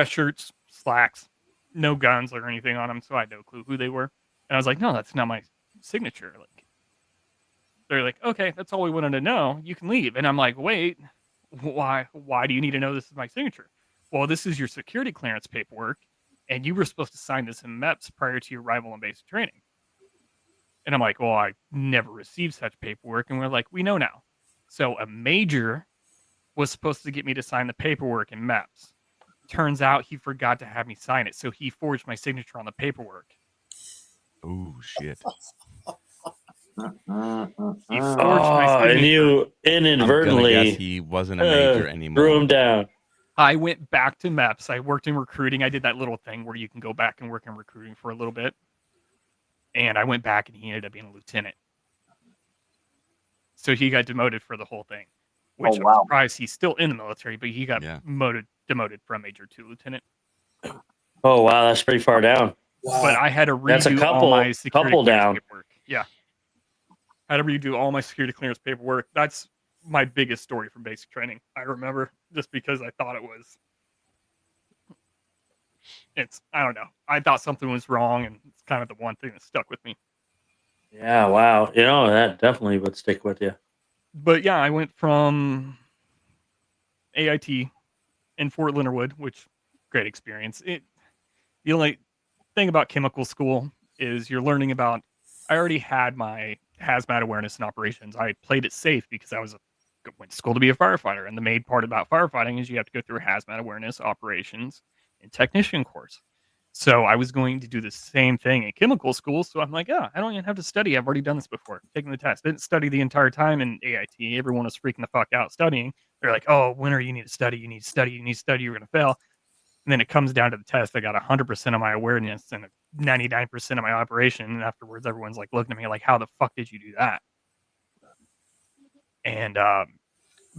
shirts, slacks, no guns or anything on them, so I had no clue who they were. And I was like, "No, that's not my signature." Like, they're like, "Okay, that's all we wanted to know. You can leave." And I'm like, "Wait, why do you need to know this is my signature?" "Well, this is your security clearance paperwork, and you were supposed to sign this in MEPS prior to your arrival in basic training." And I'm like, "Well, I never received such paperwork." And we're like, "We know now." So a major was supposed to get me to sign the paperwork in MEPS. Turns out he forgot to have me sign it, so he forged my signature on the paperwork. Oh shit! He forged my signature. And you I'm gonna guess inadvertently he wasn't a major anymore. threw him down. I went back to MEPS. I worked in recruiting. I did that little thing where you can go back and work in recruiting for a little bit. And I went back, and he ended up being a lieutenant. So he got demoted for the whole thing, which I'm surprised he's still in the military, but he got demoted from major to lieutenant. Oh, wow, that's pretty far down. Wow. But I had to redo all my security clearance down. paperwork. Yeah. I had to redo all my security clearance paperwork. That's my biggest story from basic training. I remember just because I thought I don't know. I thought something was wrong, and it's kind of the one thing that stuck with me. Yeah, wow. You know, that definitely would stick with you. But yeah, I went from AIT in Fort Leonard Wood, which great experience. The only thing about chemical school is you're learning about. I already had my hazmat awareness and operations. I played it safe because I went to school to be a firefighter, and the main part about firefighting is you have to go through hazmat awareness, operations, and technician course. So I was going to do the same thing in chemical school. So I'm like, I don't even have to study. I've already done this before. Taking the test. Didn't study the entire time in AIT. Everyone was freaking the fuck out studying. They're like, "Oh, winter, you need to study. You need to study. You need to study. You're going to fail." And then it comes down to the test. I got 100% of my awareness and 99% of my operation. And afterwards, everyone's like looking at me like, "How the fuck did you do that?" And,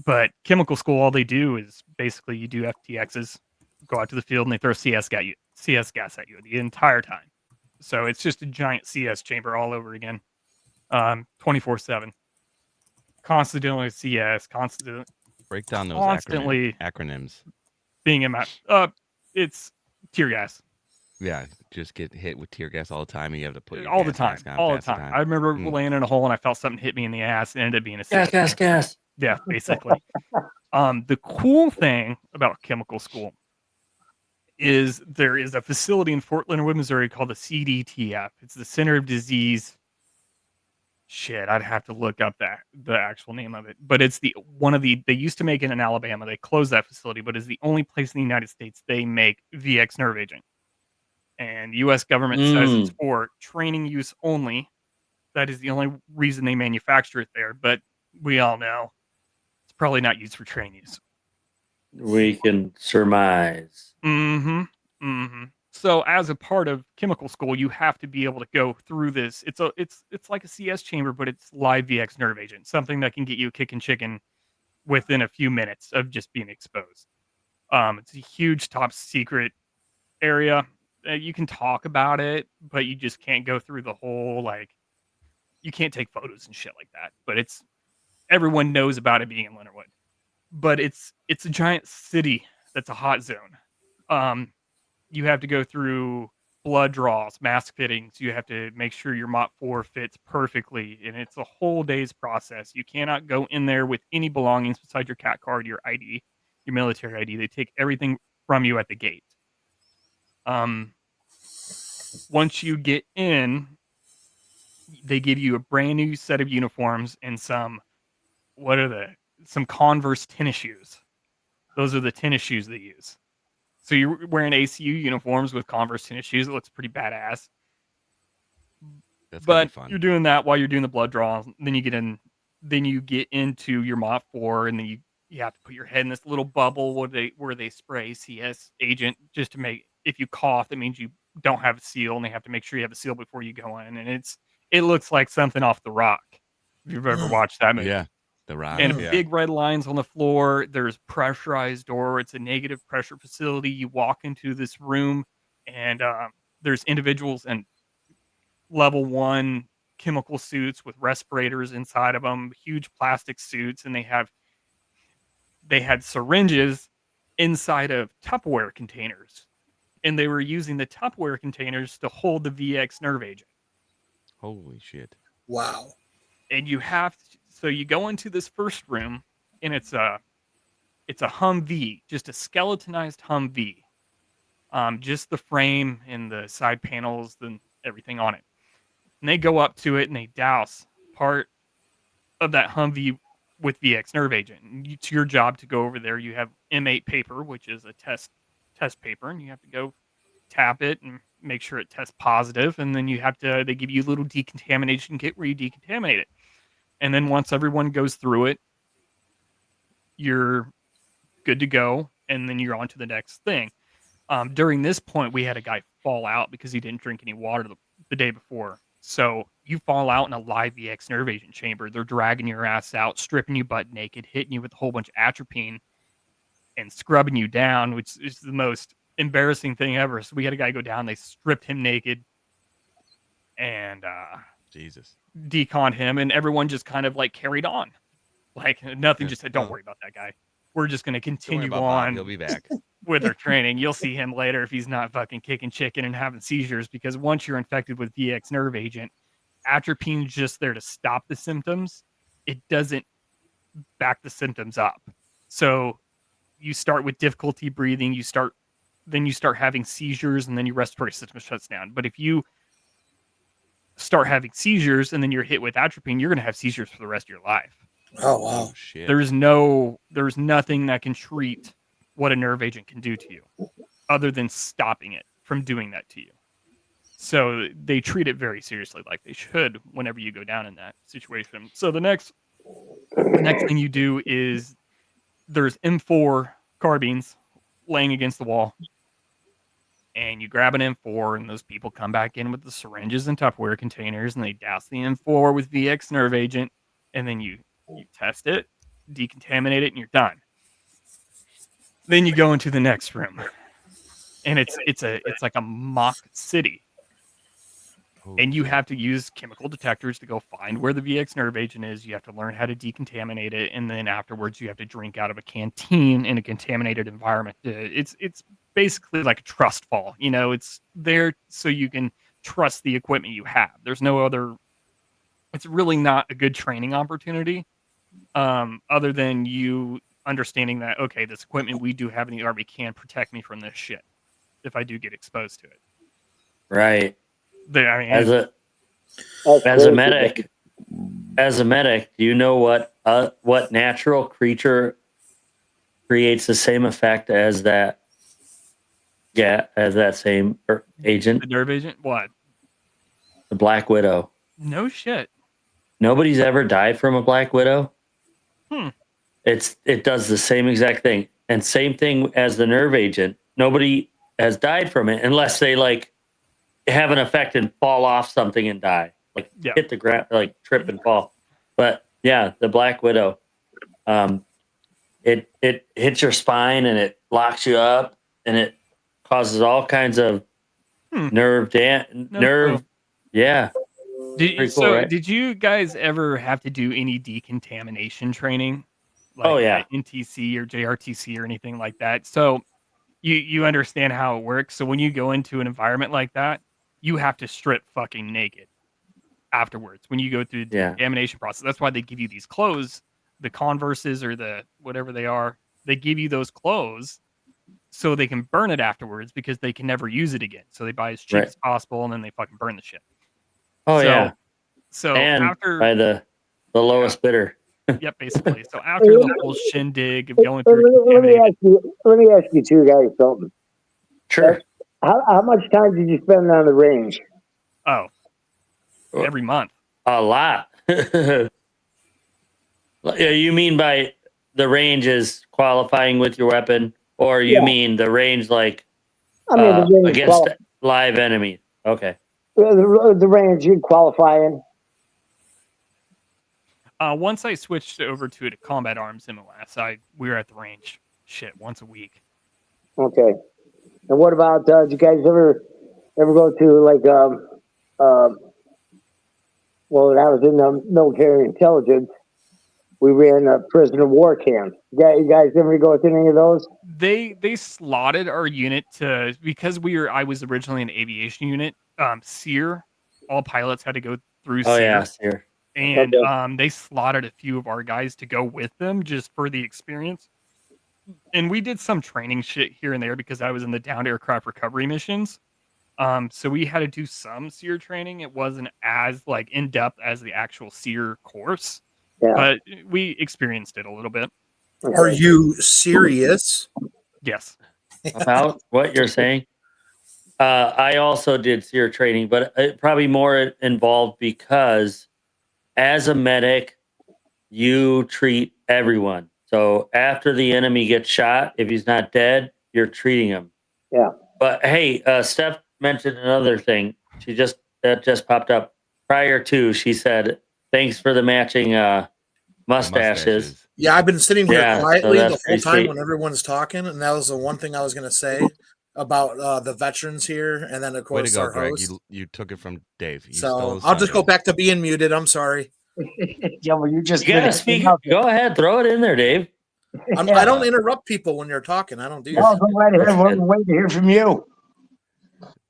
but chemical school, all they do is basically you do FTXs, go out to the field, and they throw CS gas at you the entire time. So it's just a giant CS chamber all over again, 24/7. Constantly dealing with CS, constantly Break down those acronyms. Being in it's tear gas. Yeah, just get hit with tear gas all the time, and you have to put your all the gas time, mask on all the past time. I remember laying in a hole and I felt something hit me in the ass, and it ended up being a CS Gas. Yeah, basically. The cool thing about chemical school is there is a facility in Fort Leonard Wood, Missouri called the CDTF. It's the Center of Disease. Shit, I'd have to look up the actual name of it. But it's they used to make it in Alabama. They closed that facility, but it's the only place in the United States they make VX nerve agent. And the US government says it's for training use only. That is the only reason they manufacture it there. But we all know it's probably not used for training use. We can surmise. Mm-hmm. Mm-hmm. So as a part of chemical school, you have to be able to go through this. It's like a CS chamber, but it's live VX nerve agent, something that can get you kicking chicken within a few minutes of just being exposed. It's a huge top secret area. You can talk about it, but you just can't go through the whole, like, you can't take photos and shit like that. But everyone knows about it being in Leonard Wood. But it's a giant city that's a hot zone. You have to go through blood draws, mask fittings. You have to make sure your Mop 4 fits perfectly, and it's a whole day's process. You cannot go in there with any belongings besides your CAT card, your ID, your military ID. They take everything from you at the gate. Once you get in, they give you a brand new set of uniforms and some Converse tennis shoes. Those are the tennis shoes they use. So you're wearing ACU uniforms with Converse tennis shoes. It looks pretty badass. That's gonna be But fun. you're doing that while you're doing the blood draw. Then you get into your Mop 4, and then you have to put your head in this little bubble where they spray CS agent just to make, if you cough, that means you don't have a seal, and they have to make sure you have a seal before you go in. And it looks like something off The Rock, if you've ever watched that movie. Yeah, The Rock. And yeah. big red lines on the floor. There's pressurized door. It's a negative pressure facility. You walk into this room, and there's individuals in level 1 chemical suits with respirators inside of them, huge plastic suits, and they had syringes inside of Tupperware containers, and they were using the Tupperware containers to hold the VX nerve agent. Holy shit. Wow. And so you go into this first room, and it's a Humvee, just a skeletonized Humvee. Just the frame and the side panels and everything on it. And they go up to it and they douse part of that Humvee with VX nerve agent. And it's your job to go over there. You have M8 paper, which is a test paper, and you have to go tap it and make sure it tests positive. And then they give you a little decontamination kit where you decontaminate it. And then once everyone goes through it, you're good to go. And then you're on to the next thing. During this point, we had a guy fall out because he didn't drink any water the day before. So you fall out in a live VX nerve agent chamber. They're dragging your ass out, stripping you butt naked, hitting you with a whole bunch of atropine, and scrubbing you down, which is the most embarrassing thing ever. So we had a guy go down. They stripped him naked and Jesus. deconned him, and everyone just kind of like carried on. Like nothing, Yeah. just said, don't worry about that guy. We're just going to Don't worry continue about Bob. on He'll be back. with their training. You'll see him later if he's not fucking kicking chicken and having seizures, because once you're infected with VX nerve agent, atropine's just there to stop the symptoms. It doesn't back the symptoms up. So you start with difficulty breathing, then you start having seizures, and then your respiratory system shuts down. But if you start having seizures and then you're hit with atropine, you're going to have seizures for the rest of your life. Oh wow. Oh shit. There's nothing that can treat what a nerve agent can do to you other than stopping it from doing that to you. So they treat it very seriously, like they should whenever you go down in that situation. So the next thing you do is there's M4 carbines laying against the wall, and you grab an M4, and those people come back in with the syringes and Tupperware containers, and they douse the M4 with VX nerve agent, and then you test it, decontaminate it, and you're done. Then you go into the next room, and it's like a mock city, and you have to use chemical detectors to go find where the VX nerve agent is. You have to learn how to decontaminate it, and then afterwards you have to drink out of a canteen in a contaminated environment. It's basically like a trust fall. You know, it's there so you can trust the equipment you have. There's no other. It's really not a good training opportunity, other than you understanding that, okay, this equipment we do have in the Army can protect me from this shit. if I do get exposed to it. Right. I mean, As a That's as a crazy. medic, do you know what natural creature creates the same effect as that? Yeah, as that same agent, the nerve agent. What? the Black Widow. No shit. Nobody's ever died from a Black Widow. Hmm. It does the same exact thing, and same thing as the nerve agent. Nobody has died from it unless they like have an effect and fall off something and die, like Yeah. hit the ground, like trip and fall. But yeah, the Black Widow, it hits your spine and it locks you up and it causes all kinds of nerve clue. Yeah. Did, Pretty so cool, right? did you guys ever have to do any decontamination training? Oh, Like yeah. NTC or JRTC or anything like that. So you understand how it works. So when you go into an environment like that, you have to strip fucking naked afterwards when you go through the Yeah. decontamination process. That's why they give you these clothes, the Converses or the whatever they are. They give you those clothes so they can burn it afterwards because they can never use it again. So they buy as cheap Right. as possible and then they fucking burn the shit. Oh So- yeah. So And after by the lowest bidder. Yep, basically. So after the whole shindig of going through Let me contaminated, ask you two guys something. Sure. How much time did you spend on the range? every month. A lot. Yeah, you mean by the range is qualifying with your weapon, or you Yeah. mean the range like I mean, the range against live enemies? Okay. the range you qualifying. Once I switched over to a combat arms MOS, we were at the range once a week. Okay. And what about did you guys ever go to like well, when I was in the military intelligence, we ran a prisoner of war camp. You guys ever go to any of those? They slotted our unit to because I was originally an aviation unit. SEER, all pilots had to go through Oh SEER. yeah, here. And Okay. they slotted a few of our guys to go with them just for the experience. And we did some training shit here and there because I was in the downed aircraft recovery missions. So we had to do some SEER training. It wasn't as like in depth as the actual SEER course, Yeah. but we experienced it a little bit. Are you serious? Yes. About what you're saying? I also did SEER training, but it probably more involved because as a medic, you treat everyone. So after the enemy gets shot, if he's not dead, you're treating him. Yeah. But hey, Steph mentioned another thing. That just popped up prior to. She said, "Thanks for the matching mustaches." Yeah, I've been sitting here Yeah, so quietly that's the whole pretty time sweet. when everyone's talking, and that was the one thing I was going to say about the veterans here, and then of Way to course go, our Greg. host. You took it from Dave. You stole So his I'll just go thunder. back to being muted. I'm sorry. Yeah, well, you just You gotta speak. Go ahead, throw it in there, Dave. I don't interrupt people when you're talking. I don't do No, that. go right ahead. We're waiting to hear from you.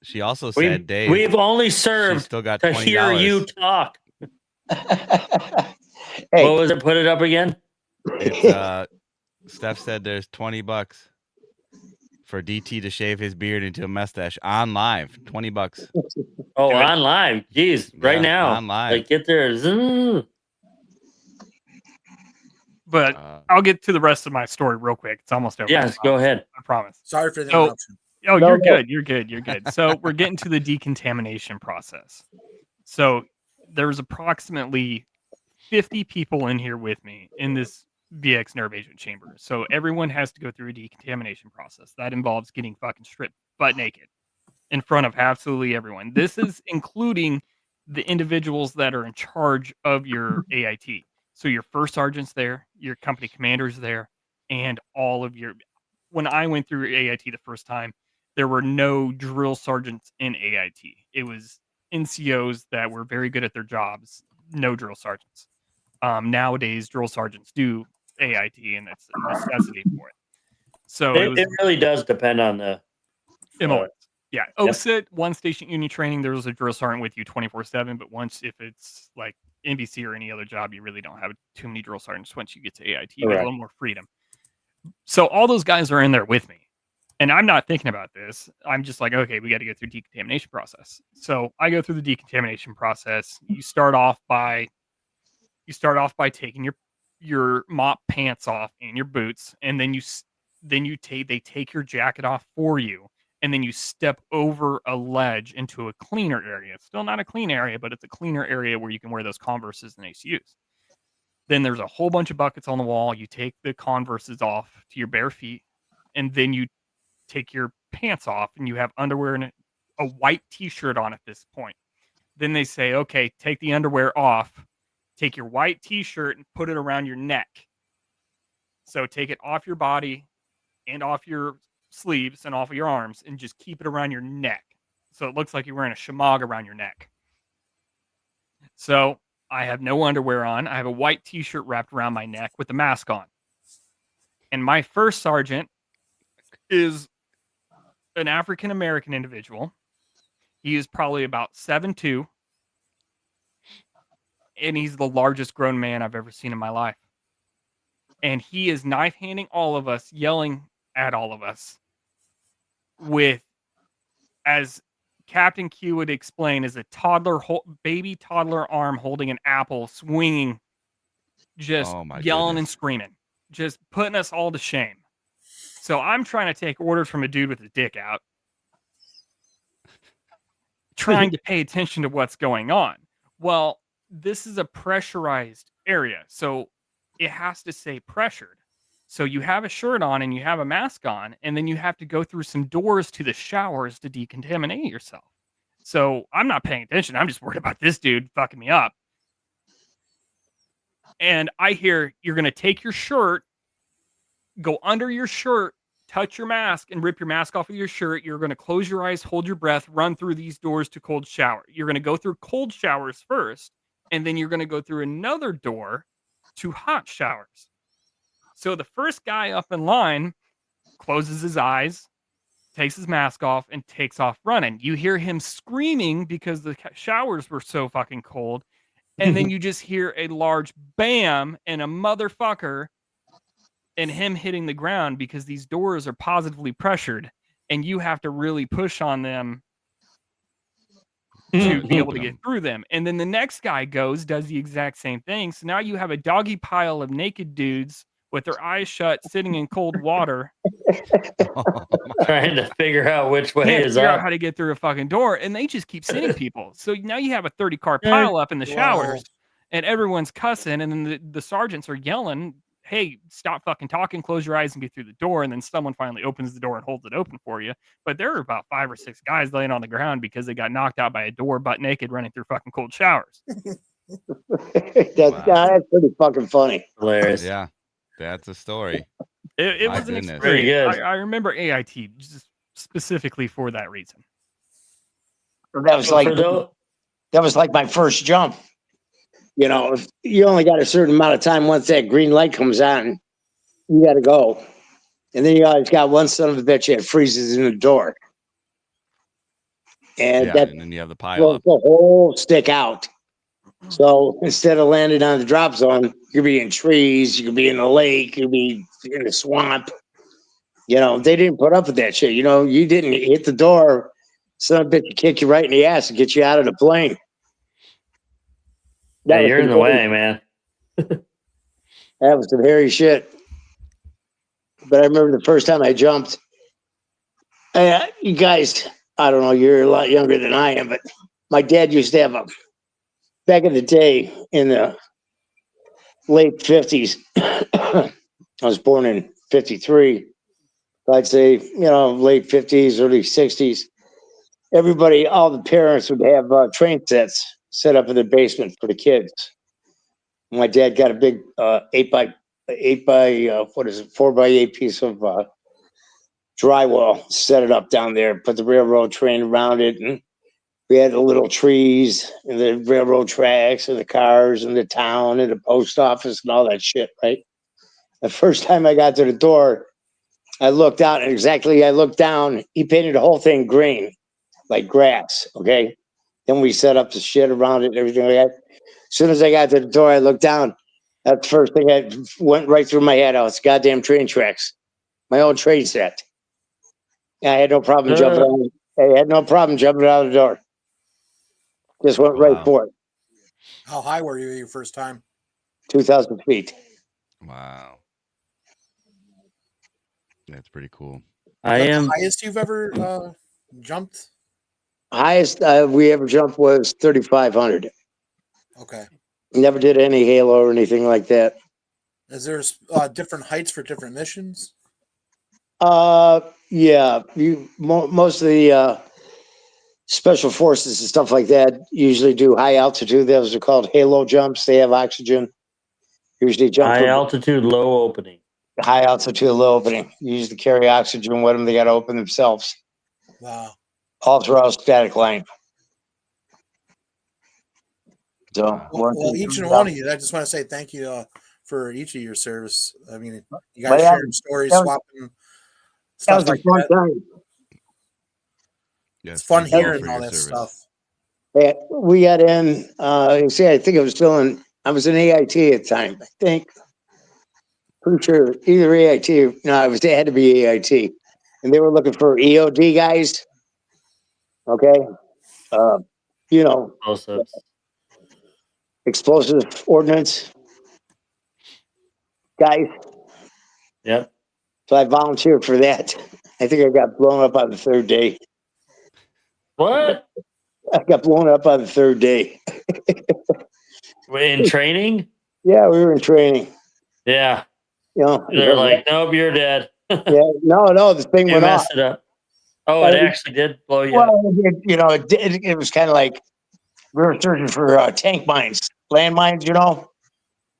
She also said, Dave, We've only she's served still got to $20. hear you talk. Hey, What was it? Put it up again. It's Steph said there's $20 for DT to shave his beard into a mustache on live. $20. Oh, on live. Jeez, right Yeah, now. on live. Like get there. Zzz. But I'll get to the rest of my story real quick. It's almost over. Yes, go ahead. I promise. Sorry for the So- interruption. Oh, No, you're no. good. You're good. You're good. So we're getting to the decontamination process. So there's approximately 50 people in here with me in this VX nerve agent chamber. So everyone has to go through a decontamination process. That involves getting fucking stripped butt naked in front of absolutely everyone. This is including the individuals that are in charge of your AIT. So your first sergeant's there, your company commander's there, and all of your. When I went through AIT the first time, there were no drill sergeants in AIT. It was NCOs that were very good at their jobs, no drill sergeants. Nowadays, drill sergeants do AIT, and that's a necessity for it. So it was It really does depend on the MOS. Yeah. Yep. OSIT, one station unit training, there was a drill sergeant with you 24/7. But if it's like NBC or any other job, you really don't have too many drill sergeants. Once you get to AIT, you get a Correct. little more freedom. So all those guys are in there with me. And I'm not thinking about this. I'm just like, okay, we got to go through decontamination process. So I go through the decontamination process. You start off by taking your mop pants off and your boots, and then they take your jacket off for you, and then you step over a ledge into a cleaner area. It's still not a clean area, but it's a cleaner area where you can wear those Converses and ACUs. Then there's a whole bunch of buckets on the wall. You take the Converses off to your bare feet, and then you take your pants off, and you have underwear and a white t-shirt on at this point. Then they say, okay, take the underwear off, take your white t-shirt and put it around your neck. So take it off your body and off your sleeves and off of your arms, and just keep it around your neck. So it looks like you're wearing a shamag around your neck. So I have no underwear on. I have a white t-shirt wrapped around my neck with the mask on. And my first sergeant is an African-American individual. He is probably about 7'2", and he's the largest grown man I've ever seen in my life. And he is knife-handing all of us, yelling at all of us with, as Captain Q would explain, as a baby toddler arm holding an apple, swinging, just Oh my yelling goodness. and screaming, just putting us all to shame. So I'm trying to take orders from a dude with a dick out, trying to pay attention to what's going on. Well, this is a pressurized area, so it has to stay pressured. So you have a shirt on and you have a mask on, and then you have to go through some doors to the showers to decontaminate yourself. So I'm not paying attention. I'm just worried about this dude fucking me up. And I hear, you're going to take your shirt, go under your shirt, touch your mask, and rip your mask off of your shirt. You're going to close your eyes, hold your breath, run through these doors to cold shower. You're going to go through cold showers first, and then you're going to go through another door to hot showers. So the first guy up in line closes his eyes, takes his mask off, and takes off running. You hear him screaming because the showers were so fucking cold. And then you just hear a large bam and a motherfucker and him hitting the ground, because these doors are positively pressured and you have to really push on them to be able to get through them. And then the next guy does the exact same thing. So now you have a doggy pile of naked dudes with their eyes shut, sitting in cold water, Trying to figure out which way can't is figure out up. how to get through a fucking door, and they just keep sitting people. So now you have a 30-car pile up in the showers, and everyone's cussing, and then the sergeants are yelling, hey, stop fucking talking, close your eyes and get through the door. And then someone finally opens the door and holds it open for you. But there are about 5 or 6 guys laying on the ground because they got knocked out by a door butt naked running through fucking cold showers. That's pretty fucking funny. Hilarious. Yeah, that's a story. It My was an goodness. Pretty experience. good. I remember AIT just specifically for that reason. That was So like for those, my first jump. You know, if you only got a certain amount of time once that green light comes on, you got to go. And then you always got one son of a bitch that freezes in the door. And Yeah, that and then you have the pile blows up. the whole stick out. So instead of landing on the drop zone, you could be in trees, you could be in a lake, you could be in a swamp. You know, they didn't put up with that shit. You know, you didn't hit the door, son of a bitch would kick you right in the ass and get you out of the plane. yeah, That was you're in some the hairy- way, man. That was some hairy shit. But I remember the first time I jumped. You guys, I don't know, you're a lot younger than I am, but my dad used to have back in the day in the late 50s. I was born in 53. I'd say, late 50s, early 60s. Everybody, all the parents would have train sets set up in the basement for the kids. My dad got a big 4x8 piece of drywall, set it up down there, put the railroad train around it, and we had the little trees and the railroad tracks and the cars and the town and the post office and all that shit, right? The first time I got to the door, I looked out, and I looked down, he painted the whole thing green, like grass, okay? Then we set up the shit around it and everything like that. As soon as I got to the door, I looked down. That's the first thing that went right through my head. Oh, it's goddamn train tracks. My old train set. I had no problem jumping out. I had no problem jumping out of the door. Just went right Wow. for it. How high were you your first time? 2,000 feet. Wow. That's pretty cool. I Is that the am. highest you've ever jumped? Highest we ever jumped was 3,500. Okay. Never did any halo or anything like that. Is there different heights for different missions? Yeah. Most of the special forces and stuff like that usually do high altitude. Those are called halo jumps. They have oxygen. Usually jump High from altitude, low opening. high altitude, low opening. You usually carry oxygen with them. They got to open themselves Wow. all throughout static line. So Wow. Well, each and one of you, I just want to say thank you for each of your service. I mean, you guys yeah, sharing stories, that was- swapping that stuff was a like fun that. time. Yes, It's fun thank you all hearing for all your that service. stuff. Yeah, we got in. You see, I think I was still in. I was in AIT at the time. I think. Pretty sure either AIT. No, it had to be AIT, and they were looking for EOD guys. Okay, you know, Explosives. explosive ordnance guys. Yep. So I volunteered for that. I think I got blown up on the third day. What? I got blown up on the third day. In training? Yeah, we were in training. Yeah. You know, They're like, nope, you're dead. yeah, no, the thing You went off. messed it up. Oh, it actually did blow you up. Well, it was kind of like we were searching for tank mines, landmines,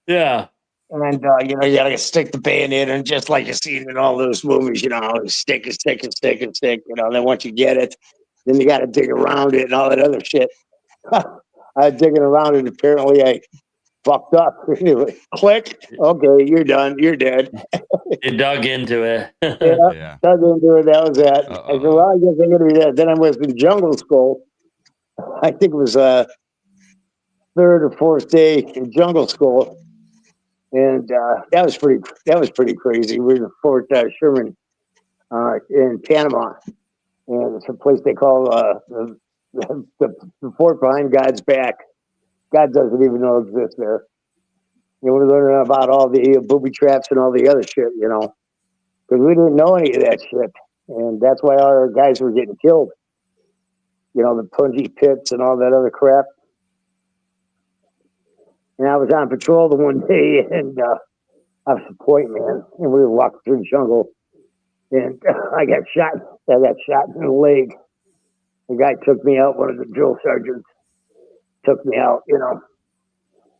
Yeah. and you gotta stick the bayonet in just like you see in all those movies, stick and stick and stick and stick, then once you get it, then you gotta dig around it and all that other shit. I was digging around it, apparently I fucked up. Anyway, click, okay, you're done, you're dead. You dug into it. Yeah, Yeah. dug into it, that was that. I said, Uh-oh. well, I guess I'm gonna be that. Then I was in jungle school. I think it was third or fourth day in jungle school, and that was pretty crazy. We were in Fort Sherman in Panama, and it's a place they call the fort behind God's back. God doesn't even know it exists there. We're learning about all the booby traps and all the other shit, because we didn't know any of that shit, and that's why our guys were getting killed. The punji pits and all that other crap. And I was on patrol the one day, and I was a point man, and we were walking through the jungle, and I got shot. I got shot in the leg. The guy took me out. One of the drill sergeants took me out.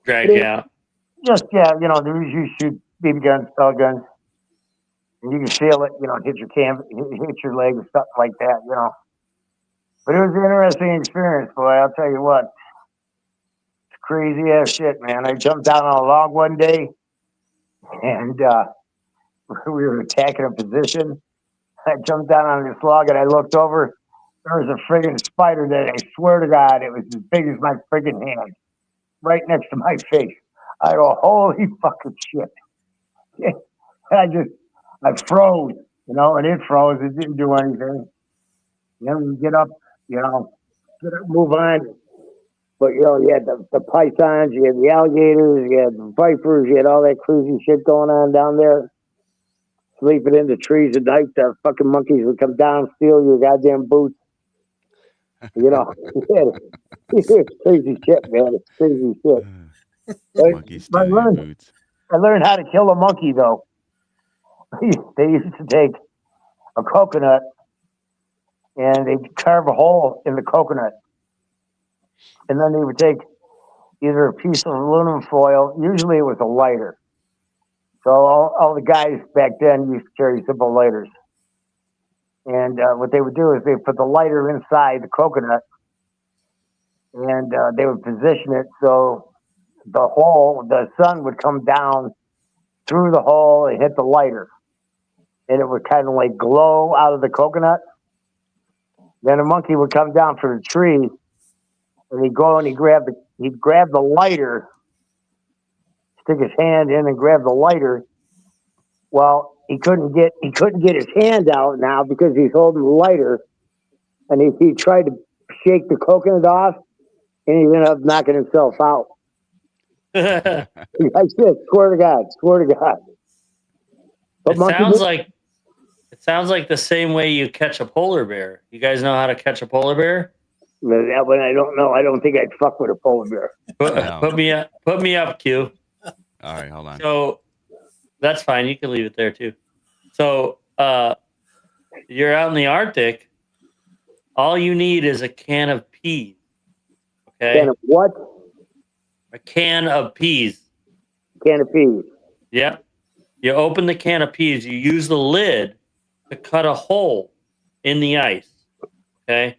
Drag you out. Just you shoot BB guns, spell guns, and you can feel it. Hit your hit your leg, and stuff like that. But it was an interesting experience, boy. I'll tell you what. It's crazy ass shit, man. I jumped down on a log one day, and we were attacking a position. I jumped down on this log and I looked over. There was a friggin' spider that I swear to God, it was as big as my friggin' hand, right next to my face. I go, holy fucking shit. I froze, and it froze. It didn't do anything. Then we get up, move on. But, you had the pythons, you had the alligators, you had the vipers, you had all that crazy shit going on down there. Sleeping in the trees at night, the fucking monkeys would come down, steal your goddamn boots. It's crazy shit, man. It's crazy shit. But Monkey steal your boots. I learned how to kill a monkey, though. They used to take a coconut and they'd carve a hole in the coconut. And then they would take either a piece of aluminum foil, usually it was a lighter. So all the guys back then used to carry simple lighters. And what they would do is they put the lighter inside the coconut and they would position it so the sun would come down through the hole and hit the lighter. And it would kind of like glow out of the coconut. Then a monkey would come down from the tree and he'd go and he'd grab the lighter, stick his hand in and grab the lighter. Well, he couldn't get his hand out now because he's holding the lighter, and he tried to shake the coconut off, and he ended up knocking himself out. I swear to God, swear to God. But It sounds like the same way you catch a polar bear. You guys know how to catch a polar bear? that one I don't know. I don't think I'd fuck with a polar bear. No. Put me up, Q. All right, hold on. So that's fine. You can leave it there too. So you're out in the Arctic. All you need is a can of peas. Okay, Can of what? a can of peas. Can of peas. Yep. You open the can of peas. You use the lid to cut a hole in the ice. Okay.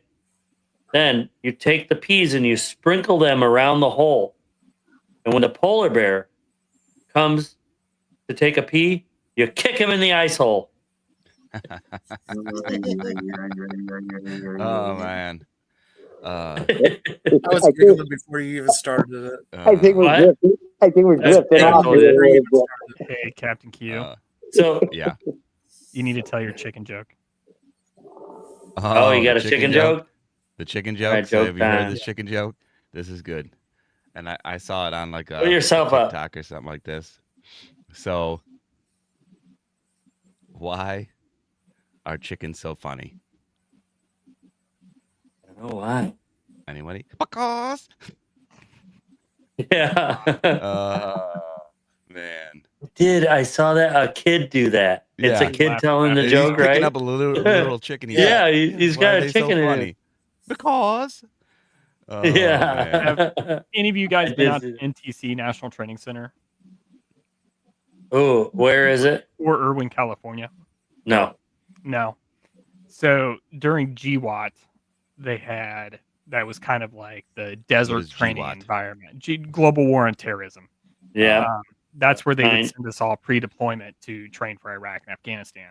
Then you take the peas and you sprinkle them around the hole. And when the polar bear comes to take a pee, you kick him in the ice hole. Oh man. I was giggling before you even started it. I think we're What? drifting. I think we're drifting yeah, off totally. here a little bit. Hey, Captain Q, So, yeah. you need to tell your chicken joke. oh, you got the a chicken joke? The chicken All joke. right, So joke have you heard time. this chicken joke? This is good. And I saw it on like a Put yourself up. TikTok or something like this. So why are chickens so funny? I don't know why. Anybody? Because Yeah. man. I saw that a kid do that. It's Yeah. a kid telling the He's joke, picking right? up a literal chicken. He's Yeah, like, he's why got are a they chicken so in funny? it. Because. Oh, man. Yeah. Any of you guys I been did out see to that. NTC National Training Center Oh, where is it? or Irwin, California? No. No. So during GWAT, they had that was kind of like the desert is training GWAT? environment, Global War on Terrorism. Yeah. That's where they Fine. would send us all pre-deployment to train for Iraq and Afghanistan.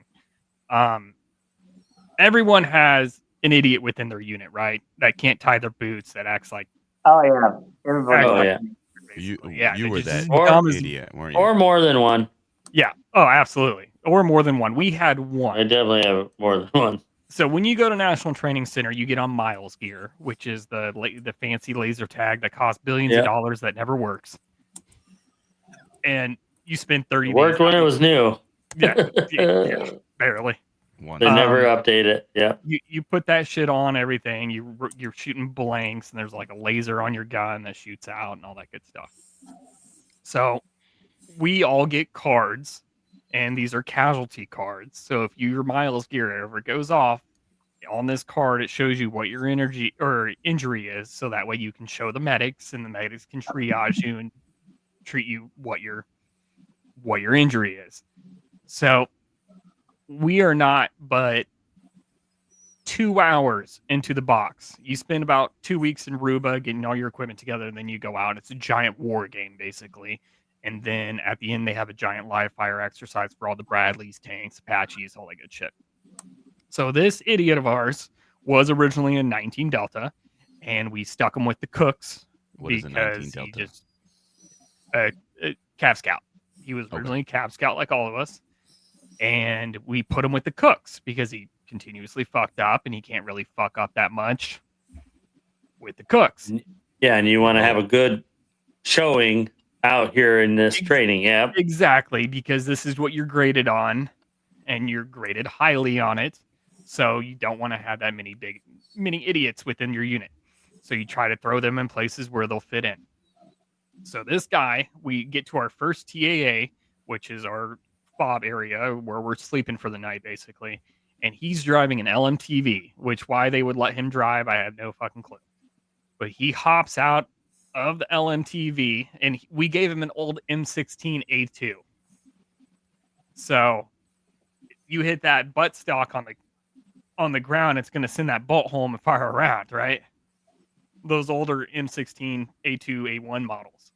Everyone has an idiot within their unit, right? That can't tie their boots, that acts like Oh yeah, everybody. Oh, yeah. basically. You they're were just that as dumb as idiot, weren't you? Or more than one. yeah. Oh, absolutely. Or more than one. We had I one. definitely have more than one. So when you go to National Training Center, you get on Miles gear, which is the fancy laser tag that costs billions Yeah. of dollars that never works. And you spend 30 It worked days when out it was new. yeah, barely. One. They never update it. Yeah. You put that shit on everything. You're shooting blanks, and there's like a laser on your gun that shoots out and all that good stuff. So we all get cards, and these are casualty cards. So if your Miles gear ever goes off, on this card it shows you what your energy or injury is, so that way you can show the medics, and the medics can triage you and treat you what your injury is. So we are not but 2 hours into the box. You spend about 2 weeks in Ruba getting all your equipment together, and then you go out. It's a giant war game, basically. And then at the end, they have a giant live fire exercise for all the Bradleys, tanks, Apaches, all that good shit. So this idiot of ours was originally a 19 Delta, and we stuck him with the cooks What is a 19 because he Delta? just a Cav Scout. He was originally a Cav Scout like all of us, and we put him with the cooks because he continuously fucked up, and he can't really fuck up that much with the cooks. Yeah, and you want to have a good showing out here in this training. Yeah. Exactly, because this is what you're graded on, and you're graded highly on it. So you don't want to have that many idiots within your unit. So you try to throw them in places where they'll fit in. So this guy, we get to our first TAA, which is our fob area where we're sleeping for the night, basically. And he's driving an LMTV, which why they would let him drive, I have no fucking clue. But he hops out of the LMTV, and we gave him an old M16A2. So you hit that butt stock on the ground, it's going to send that bolt home and fire around, right? Those older M16 A2 A1 models.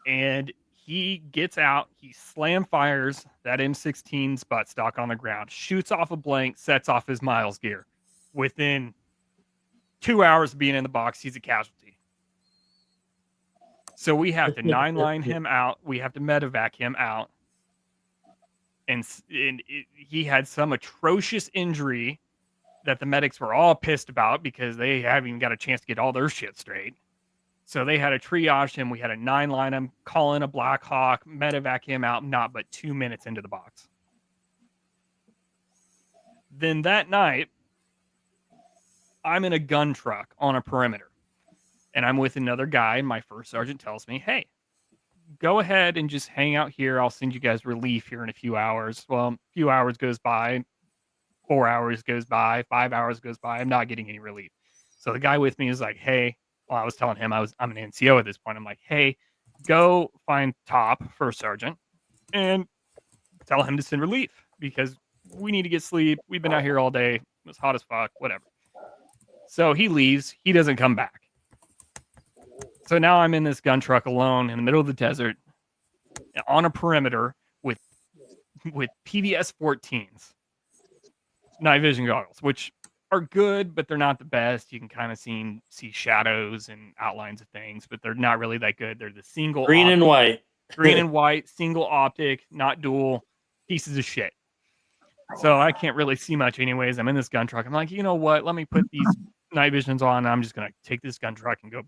And he gets out, he slam fires that M16's butt stock on the ground, shoots off a blank, sets off his Miles gear. Within 2 hours of being in the box, he's a casualty. So we have to 9-line him out. We have to medevac him out. he had some atrocious injury that the medics were all pissed about because they haven't even got a chance to get all their shit straight. So they had to triage him. We had a 9-line him, call in a Black Hawk, medevac him out, not but 2 minutes into the box. Then that night, I'm in a gun truck on a perimeter, and I'm with another guy, and my first sergeant tells me, hey, go ahead and just hang out here. I'll send you guys relief here in a few hours. Well, a few hours goes by, 4 hours goes by, 5 hours goes by. I'm not getting any relief. So the guy with me is like, hey, well, I was telling him I'm an NCO at this point. I'm like, hey, go find Top, first sergeant, and tell him to send relief because we need to get sleep. We've been out here all day. It's hot as fuck, whatever. So he leaves. He doesn't come back. So now I'm in this gun truck alone in the middle of the desert on a perimeter with PVS 14s, night vision goggles, which are good, but they're not the best. You can kind of see shadows and outlines of things, but they're not really that good. They're the single Green and white. green and white, single optic, not dual, pieces of shit. So I can't really see much anyways. I'm in this gun truck. I'm like, you know what? Let me put these night visions on. I'm just going to take this gun truck and go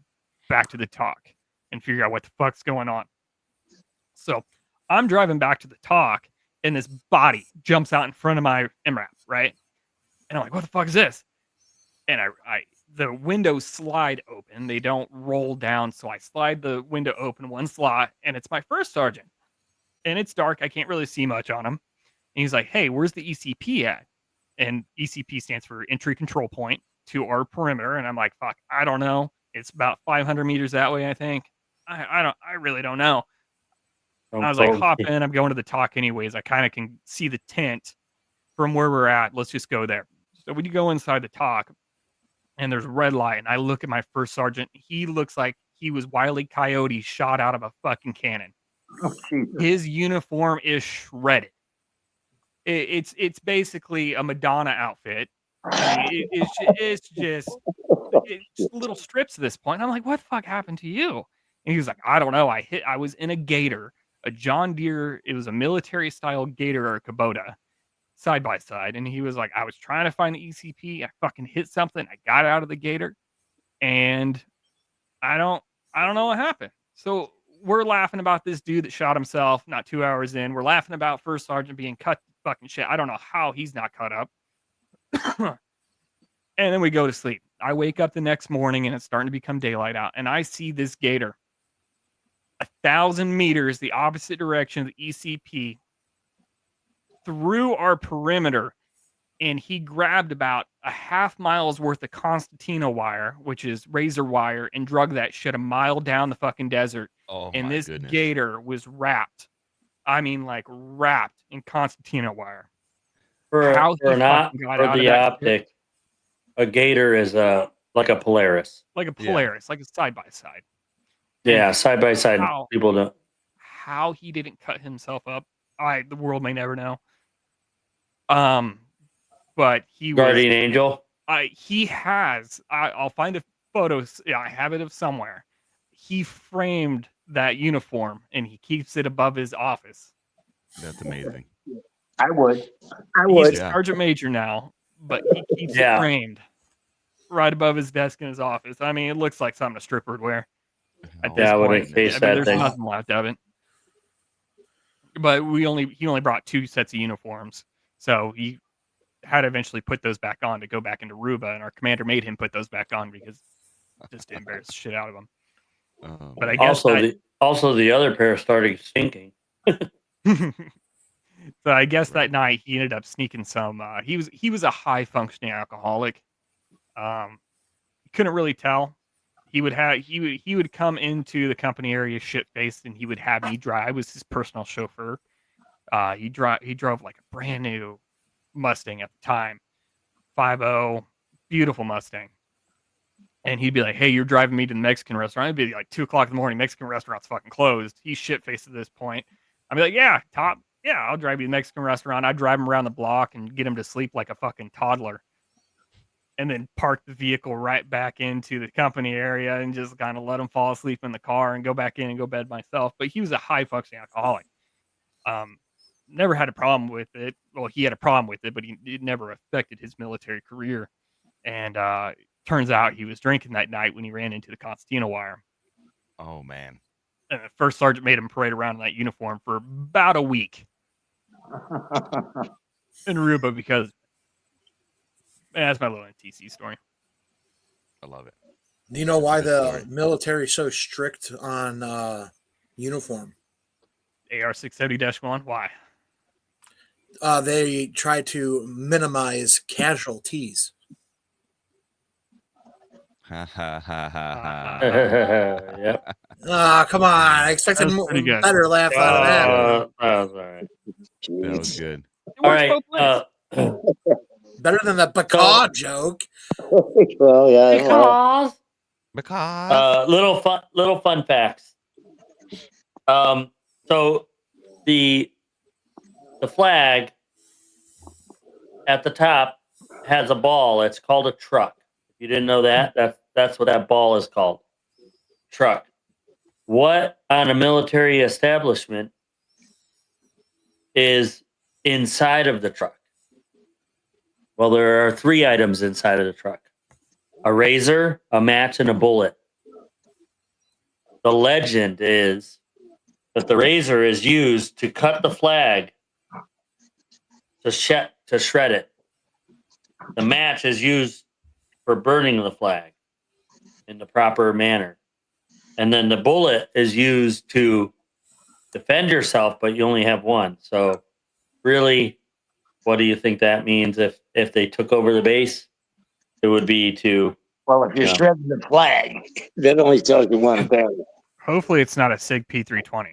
back to the talk and figure out what the fuck's going on. So I'm driving back to the talk, and this body jumps out in front of my MRAP, right? And I'm like, what the fuck is this? And the windows slide open. They don't roll down. So I slide the window open one slot, and it's my first sergeant. And it's dark. I can't really see much on him. And he's like, hey, where's the ECP at? And ECP stands for entry control point to our perimeter. And I'm like, fuck, I don't know. It's about 500 meters that way, I think. I really don't know. I was like, hop in. I'm going to the talk anyways. I kind of can see the tent from where we're at. Let's just go there. So we go inside the talk, and there's a red light. And I look at my first sergeant. He looks like he was Wile E. Coyote shot out of a fucking cannon. Oh, Jesus. His uniform is shredded. It's basically a Madonna outfit. I mean, it's just little strips at this point. And I'm like, what the fuck happened to you? And he was like, I don't know. I was in a Gator, a John Deere. It was a military style Gator or a Kubota, side by side. And he was like, I was trying to find the ECP. I fucking hit something. I got out of the Gator, and I don't know what happened. So we're laughing about this dude that shot himself not 2 hours in. We're laughing about first sergeant being cut to fucking shit. I don't know how he's not cut up. And then we go to sleep. I wake up the next morning, and it's starting to become daylight out, and I see this Gator 1,000 meters the opposite direction of the ECP through our perimeter, and he grabbed about a half mile's worth of Constantino wire, which is razor wire, and drug that shit a mile down the fucking desert. Oh, And my this goodness. Gator was wrapped. I mean, like wrapped in Constantino wire. For How he an fucking got out of the that optic, a Gator is like a Polaris. like a Yeah. Polaris, like a side by side. Yeah, side by side. How? People don't. How he didn't cut himself up, the world may never know. But he Guardian Angel. he has. I'll find a photo. Yeah, I have it of somewhere. He framed that uniform, and he keeps it above his office. That's amazing. I would. He's a Yeah. sergeant major now, but he keeps Yeah. it framed right above his desk in his office. I mean, it looks like something a stripper would wear. At Oh, this Yeah, I would point, encase I mean, that there's thing. nothing left of it. But he only brought 2 sets of uniforms, so he had to eventually put those back on to go back into Ruba, and our commander made him put those back on because just to embarrass the shit out of him. But I guess Also the other pair started stinking. so I guess that night he ended up sneaking some. He was a high functioning alcoholic. Couldn't really tell. He would come into the company area shit faced, and he would have me drive. I was his personal chauffeur. He drove like a brand new Mustang at the time, 5.0, beautiful Mustang. And he'd be like, "Hey, you're driving me to the Mexican restaurant." It'd be like 2:00 in the morning. Mexican restaurant's fucking closed. He's shit faced at this point. I'd be like, "Yeah, Top. Yeah, I'll drive you to the Mexican restaurant." I'd drive him around the block and get him to sleep like a fucking toddler, and then park the vehicle right back into the company area and just kind of let him fall asleep in the car and go back in and go to bed myself. But he was a high functioning alcoholic. never had a problem with it. Well, he had a problem with it, but it never affected his military career. And turns out he was drinking that night when he ran into the Constantina wire. Oh man. And the first sergeant made him parade around in that uniform for about a week in Aruba because that's my little NTC story. I love it. Do you know why good the story. military is so strict on uniform? AR-670-1. Why? They try to minimize casualties. Ha ha ha ha ha. Yep. Ah, come on! I expected That was pretty good. better laugh out of that. That was all right. That was good. It All works right. both ways. Better than the Bacall joke. Well, yeah. Well, Because Little fun facts. So the flag at the top has a ball. It's called a truck. If you didn't know that, that's what that ball is called. Truck. What on a military establishment is inside of the truck? Well, there are 3 items inside of the truck: a razor, a match, and a bullet. The legend is that the razor is used to cut the flag to shred it. The match is used for burning the flag in the proper manner. And then the bullet is used to defend yourself, but you only have one. So really, what do you think that means if they took over the base? It would be to well, if you're Yeah. shredding the flag, that only tells you one thing. Hopefully, it's not a SIG P320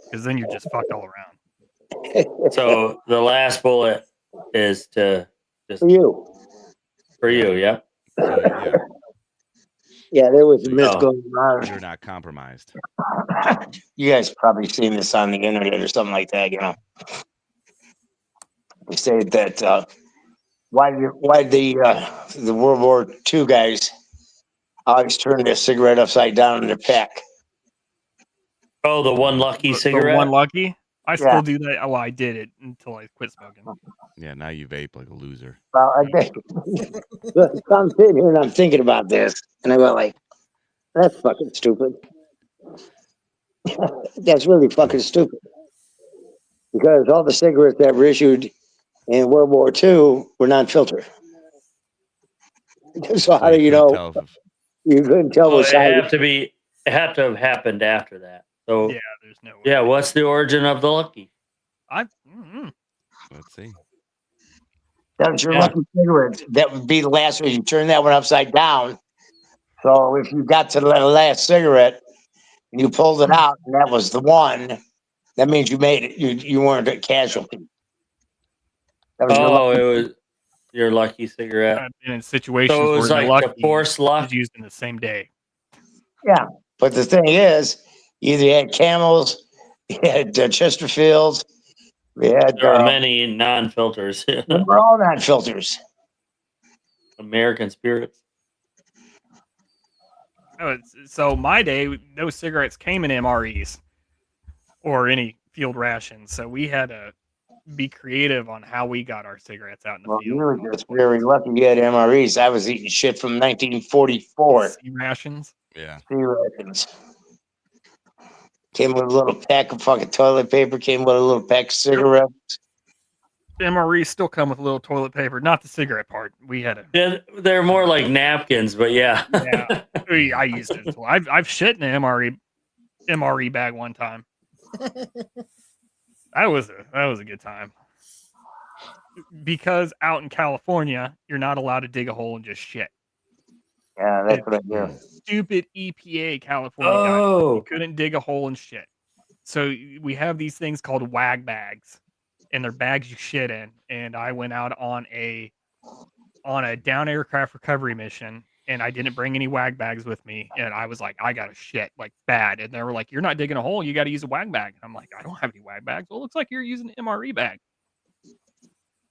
because then you're just fucked all around. so the last bullet is to just For you. for you, yep. so, yeah, Yeah, there was a myth Oh. going around. you're not compromised. You guys probably seen this on the internet or something like that, you know. They say that why the World War II guys always turned their cigarette upside down in their pack. Oh, the one lucky The cigarette. one lucky. I Yeah. still do that. Well, I did it until I quit smoking. Yeah, now you vape like a loser. Well, I think so I'm sitting here and I'm thinking about this, and I go like, "That's fucking stupid." That's really fucking stupid. Because all the cigarettes that were issued in World War II were non-filter. So how do you couldn't know? tell if- You couldn't tell Oh, what it side. have to have happened after that. So Yeah, there's no way. yeah, what's the origin of the lucky? let's see. That was your Yeah. lucky cigarette. That would be the last one. You turn that one upside down. So if you got to the last cigarette and you pulled it out and that was the one, that means you made it. You weren't a casualty. That was your Oh, lucky. it was your lucky cigarette. I've been in situations So it was where the like the lucky force luck. was used in the same day. Yeah. But the thing is, you either had Camels, you had Chesterfields, we had There are many non-filters. they were all non-filters. American spirits. No, so my day, no cigarettes came in MREs or any field rations. So we had to be creative on how we got our cigarettes out in the Well, you field. were just very lucky you had MREs. I was eating shit from 1944. C rations. Yeah. C rations. Came with a little pack of fucking toilet paper, came with a little pack of cigarettes. MREs still come with a little toilet paper, not the cigarette part. We had a They're more like napkins, but yeah. yeah. I used it as well. I've shit in an MRE bag one time. That was a good time. Because out in California, you're not allowed to dig a hole and just shit. Yeah, that's what I do. Stupid EPA California guys. You Oh, couldn't dig a hole and shit. So we have these things called WAG bags, and they're bags you shit in. And I went out on a down aircraft recovery mission, and I didn't bring any WAG bags with me. And I was like, I got to shit like bad. And they were like, you're not digging a hole. You got to use a WAG bag. And I'm like, I don't have any WAG bags. Well, it looks like you're using an MRE bag.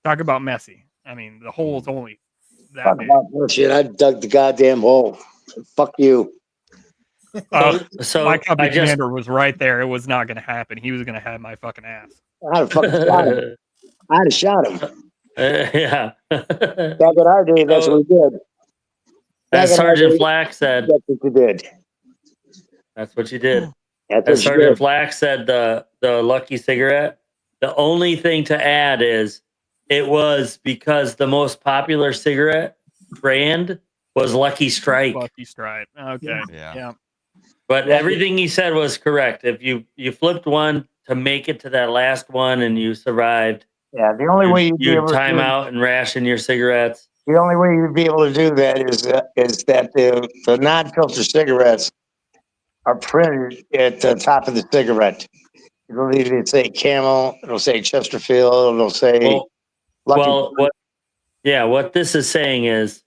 Talk about messy. I mean, the hole's only that Fuck big. about bullshit. I dug the goddamn hole. Fuck you. So my company I just commander was right there. It was not going to happen. He was going to have my fucking ass. I'd have fucking shot him. I'd have shot him. yeah. Back in our day, that's So, what we did. Back as in our Sergeant day, Flack said, that's what you did. that's what you did. That's As what you Sergeant did. Flack said, the Lucky cigarette. The only thing to add is it was because the most popular cigarette brand was Lucky Strike. Lucky Strike. Okay. Yeah. Yeah. But Yeah. everything he said was correct. If you flipped one to make it to that last one and you survived, Yeah, the only way you'd be you'd able to time do, out and ration your cigarettes. the only way you'd be able to do that is that the non-filter cigarettes are printed at the top of the cigarette. It'll either say Camel, it'll say Chesterfield, it'll say Well, Lucky. well, what this is saying is,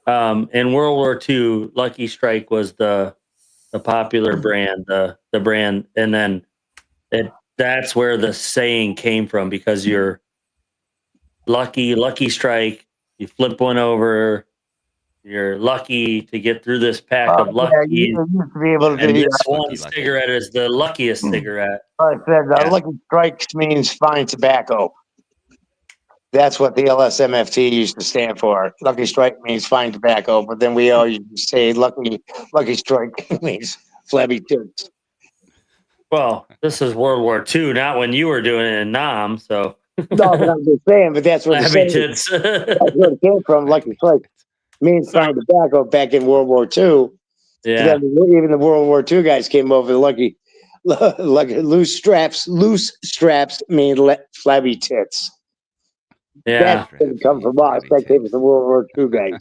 in World War II, Lucky Strike was the popular brand, the brand, and then that's where the saying came from, because you're Lucky Strike. You flip one over, you're lucky to get through this pack of Yeah, Lucky. you used to be able to And do. this one Lucky. cigarette is the luckiest cigarette. I said Yeah. Lucky Strike means fine tobacco. That's what the LSMFT used to stand for. Lucky Strike means fine tobacco, but then we all used to say Lucky Strike means flabby tits. Well, this is World War II, not when you were doing it in Nam. So No, but I'm just saying. But that's where the flabby saying, tits. that's where it came from. Lucky Strike means fine tobacco back in World War II. Yeah. Then even the World War II guys came over. Lucky loose straps mean flabby tits. Yeah. That didn't come from us. That came from the World War II guys.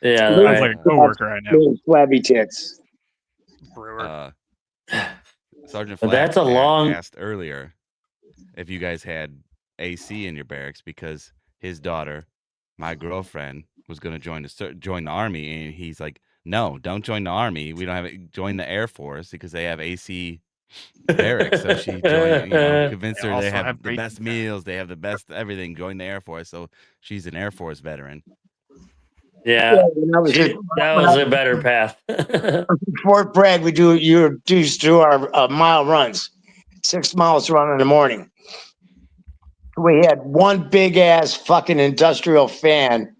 Yeah. Sounds Right. like a coworker right now. Mean flabby tits. Brewer. Sergeant But Flack that's a long- asked earlier if you guys had AC in your barracks because his daughter, my girlfriend, was going to join the army, and he's like, "No, don't join the army. We don't have it. Join the Air Force because they have AC barracks." So she joined, convinced They her they also have have the great best defense. meals, they have the best everything. Join the Air Force, so she's an Air Force veteran. Yeah. When I was at That was a better path. Fort Bragg, you used to do our mile runs, 6 miles run in the morning. We had one big ass fucking industrial fan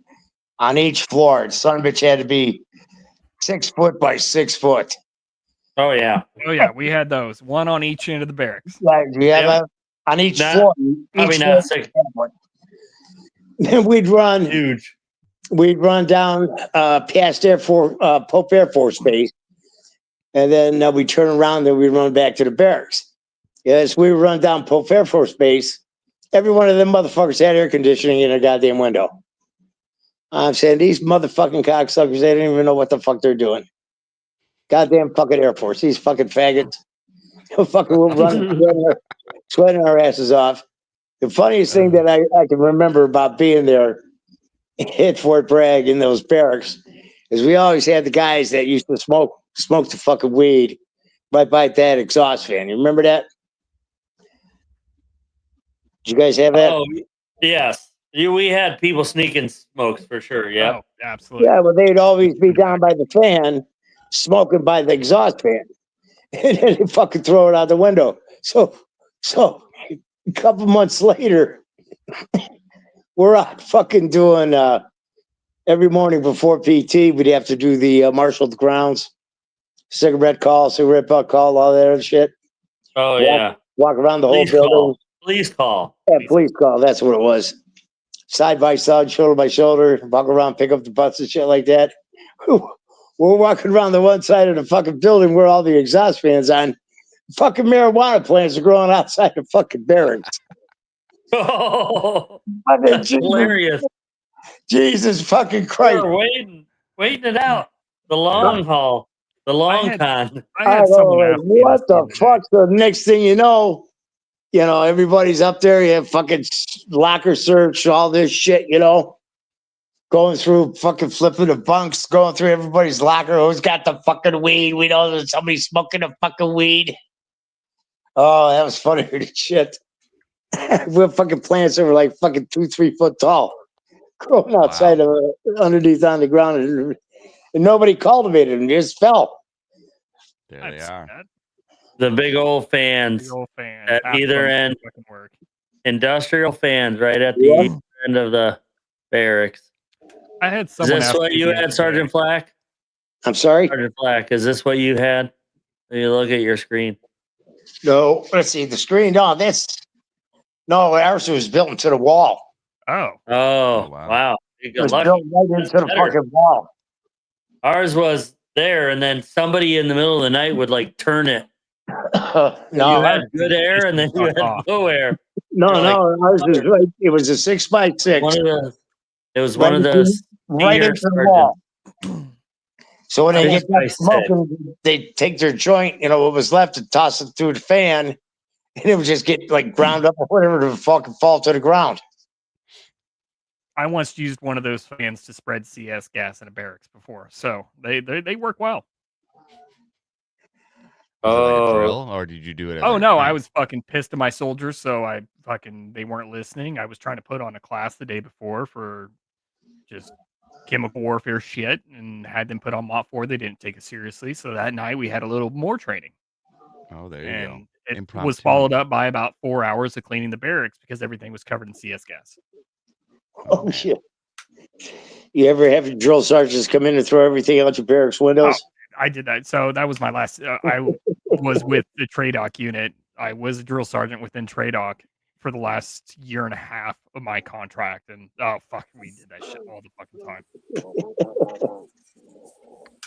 on each floor. Son of a bitch had to be 6 foot by 6 foot. Oh yeah. Oh yeah, we had those. One on each end of the barracks. Like, do you have Yep. a on each Not- floor? Probably Each not floor six. had one. Then we'd run Huge. down past Pope Air Force Base, and then we'd turn around, then we'd run back to the barracks. Yes, we would run down Pope Air Force Base. Every one of them motherfuckers had air conditioning in their goddamn window. I'm saying these motherfucking cocksuckers, they didn't even know what the fuck they're doing. Goddamn fucking Air Force, these fucking faggots. Fucking we'll run sweating our asses off. The funniest thing that I can remember about being there at Fort Bragg in those barracks is we always had the guys that used to smoke the fucking weed right by that exhaust fan. You remember that? Did you guys have that? Oh yes. We had people sneaking smokes for sure. Yeah. Oh, absolutely. Yeah, well, they'd always be down by the fan, smoking by the exhaust fan, and then they fucking throw it out the window. So a couple months later, we're out fucking doing every morning before PT. We'd have to do the marshal the grounds, cigarette butt call, all that other shit. Oh yeah. Walk around the Police whole building. call. Police call. Yeah, police call. That's what it was. Side by side, shoulder by shoulder, walk around, pick up the butts and shit like that. We're walking around the one side of the fucking building where all the exhaust fans on. Fucking marijuana plants are growing outside the fucking barracks. Oh, Fucking that's hilarious. Jesus fucking We Christ. were waiting it out. The long haul. The long had- con. I had someone ask me what this the other day. fuck? The next thing you know, everybody's up there. You have fucking locker search, all this shit, going through fucking flipping the bunks, going through everybody's locker. Who's got the fucking weed? We know there's somebody smoking the fucking weed. Oh, that was funny than shit. We're fucking plants that were like fucking 2-3 foot tall, growing outside of underneath on the ground, and nobody cultivated them. They just fell. There I've they seen are. that. The big old Big fans old fans. at Half of either them end, fucking work. industrial fans right at the What? end of the barracks. I had Is someone this ask what me you the had, other Sergeant day. Flack? I'm sorry. Sergeant Flack, is this what you had? You look at your screen. No, let's see the screen. No, ours was built into the wall. Oh, Oh, wow. wow. You It got was lucky. built right into the Better. fucking wall. Ours was there, and then somebody in the middle of the night would like turn it. No, You had ours- good air, and then you had off. low air. no, You're like, ours was right. It was a 6x6. One of the. It was Right one of into- those right senior into the wall. sergeants. So when they Six get by that six. smoking, they take their joint, what was left, and toss it through the fan, and it would just get like ground up or whatever to fucking fall to the ground. I once used one of those fans to spread CS gas in a barracks before, so they work well. Was it like a Oh, drill, or did you do it? As Oh like a no, I prank? was fucking pissed at my soldiers, so they weren't listening. I was trying to put on a class the day before for just chemical warfare shit, and had them put on Mot 4. They didn't take it seriously, so that night we had a little more training, Oh, there you go. and it was Impromptu. followed up by about 4 hours of cleaning the barracks because everything was covered in CS gas. Oh man. shit! You ever have your drill sergeants come in and throw everything out your barracks windows? I did that, so that was my last. I was with the TRADOC unit. I was a drill sergeant within TRADOC for the last year and a half of my contract, and oh fuck, we did that shit all the fucking time.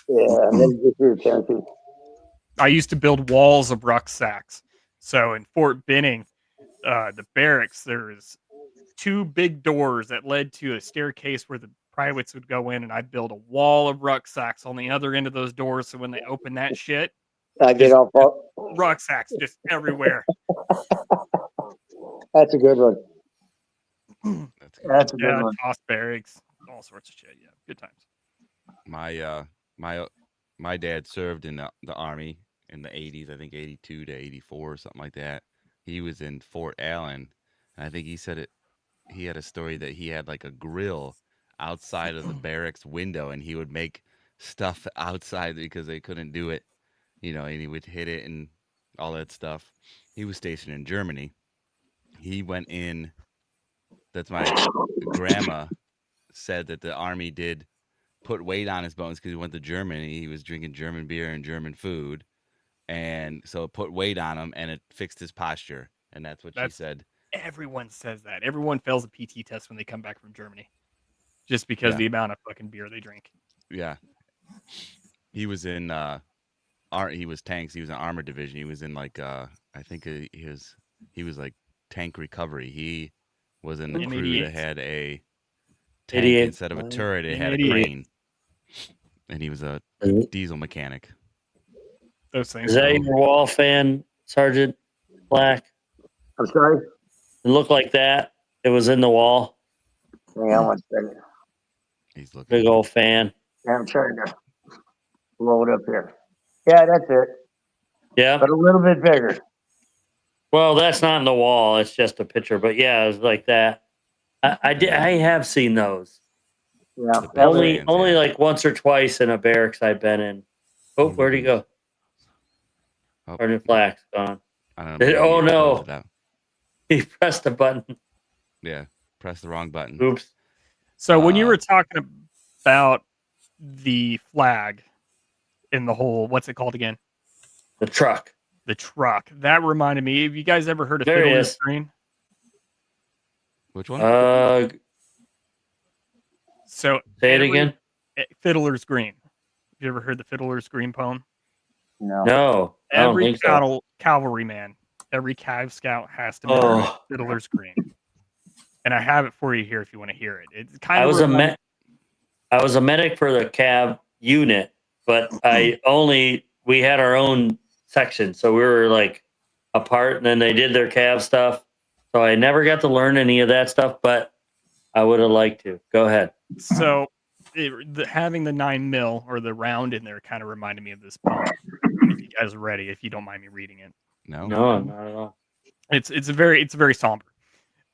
Yeah, that's just irritating. I used to build walls of rucksacks. So in Fort Benning, the barracks, there's 2 big doors that led to a staircase where the privates would go in, and I'd build a wall of rucksacks on the other end of those doors. So when they open that shit, I get off. rucksacks just everywhere. That's a good one. That's good. That's a good Yeah, one. toss barracks, all sorts of shit. Yeah, good times. My dad served in the army in the 80s, I think 82 to 84 or something like that. He was in Fort Allen, and I think he said he had a story that he had like a grill outside of the barracks window, and he would make stuff outside because they couldn't do it, and he would hit it and all that stuff. He was stationed in Germany. He went in. That's my grandma said that the army did put weight on his bones because he went to Germany. He was drinking German beer and German food, and so it put weight on him, and it fixed his posture. And that's what she said. Everyone says that. Everyone fails a PT test when they come back from Germany, just because Yeah. the amount of fucking beer they drink. Yeah, he was in he was tanks. He was in armor division. He was in like I think he was like tank recovery. He was in the crew that M88s. had a tank 88. instead of a turret. It had a M88. crane, and he was a diesel mechanic. Those things. Is that are- your wall fan, Sergeant Black? I'm sorry. It looked like that. It was in the wall. Hang on one second. He's looking. Big old fan. Yeah, I'm trying to blow it up here. Yeah, that's it. Yeah. But a little bit bigger. Well, that's not in the wall. It's just a picture. But yeah, it was like that. I have seen those. Yeah. The That was, Only fans, only yeah. like once or twice in a barracks I've been in. Oh, where'd he go? Oh, Sergeant Flack's gone. I don't know. maybe Oh, he no. closed it out. He pressed a button. Yeah, press the wrong button. Oops. So when you were talking about the flag in the whole, what's it called again? The truck. The truck. That reminded me. Have you guys ever heard of There he Fiddler's is. Green? Which one? So Say it again. Fiddler's Green. Have you ever heard the Fiddler's Green poem? no. No, I don't Every think so. cavalryman, every Cav Scout has to memorize Oh. Fiddler's Green. And I have it for you here if you want to hear it. It's kind I of was a medic for the cab unit, but we had our own section, so we were like apart, and then they did their cab stuff. So I never got to learn any of that stuff, but I would have liked to. Go ahead. So having the 9mm or the round in there kind of reminded me of this poem. If you guys are ready, if you don't mind me reading it. No. No, not at all. It's very somber.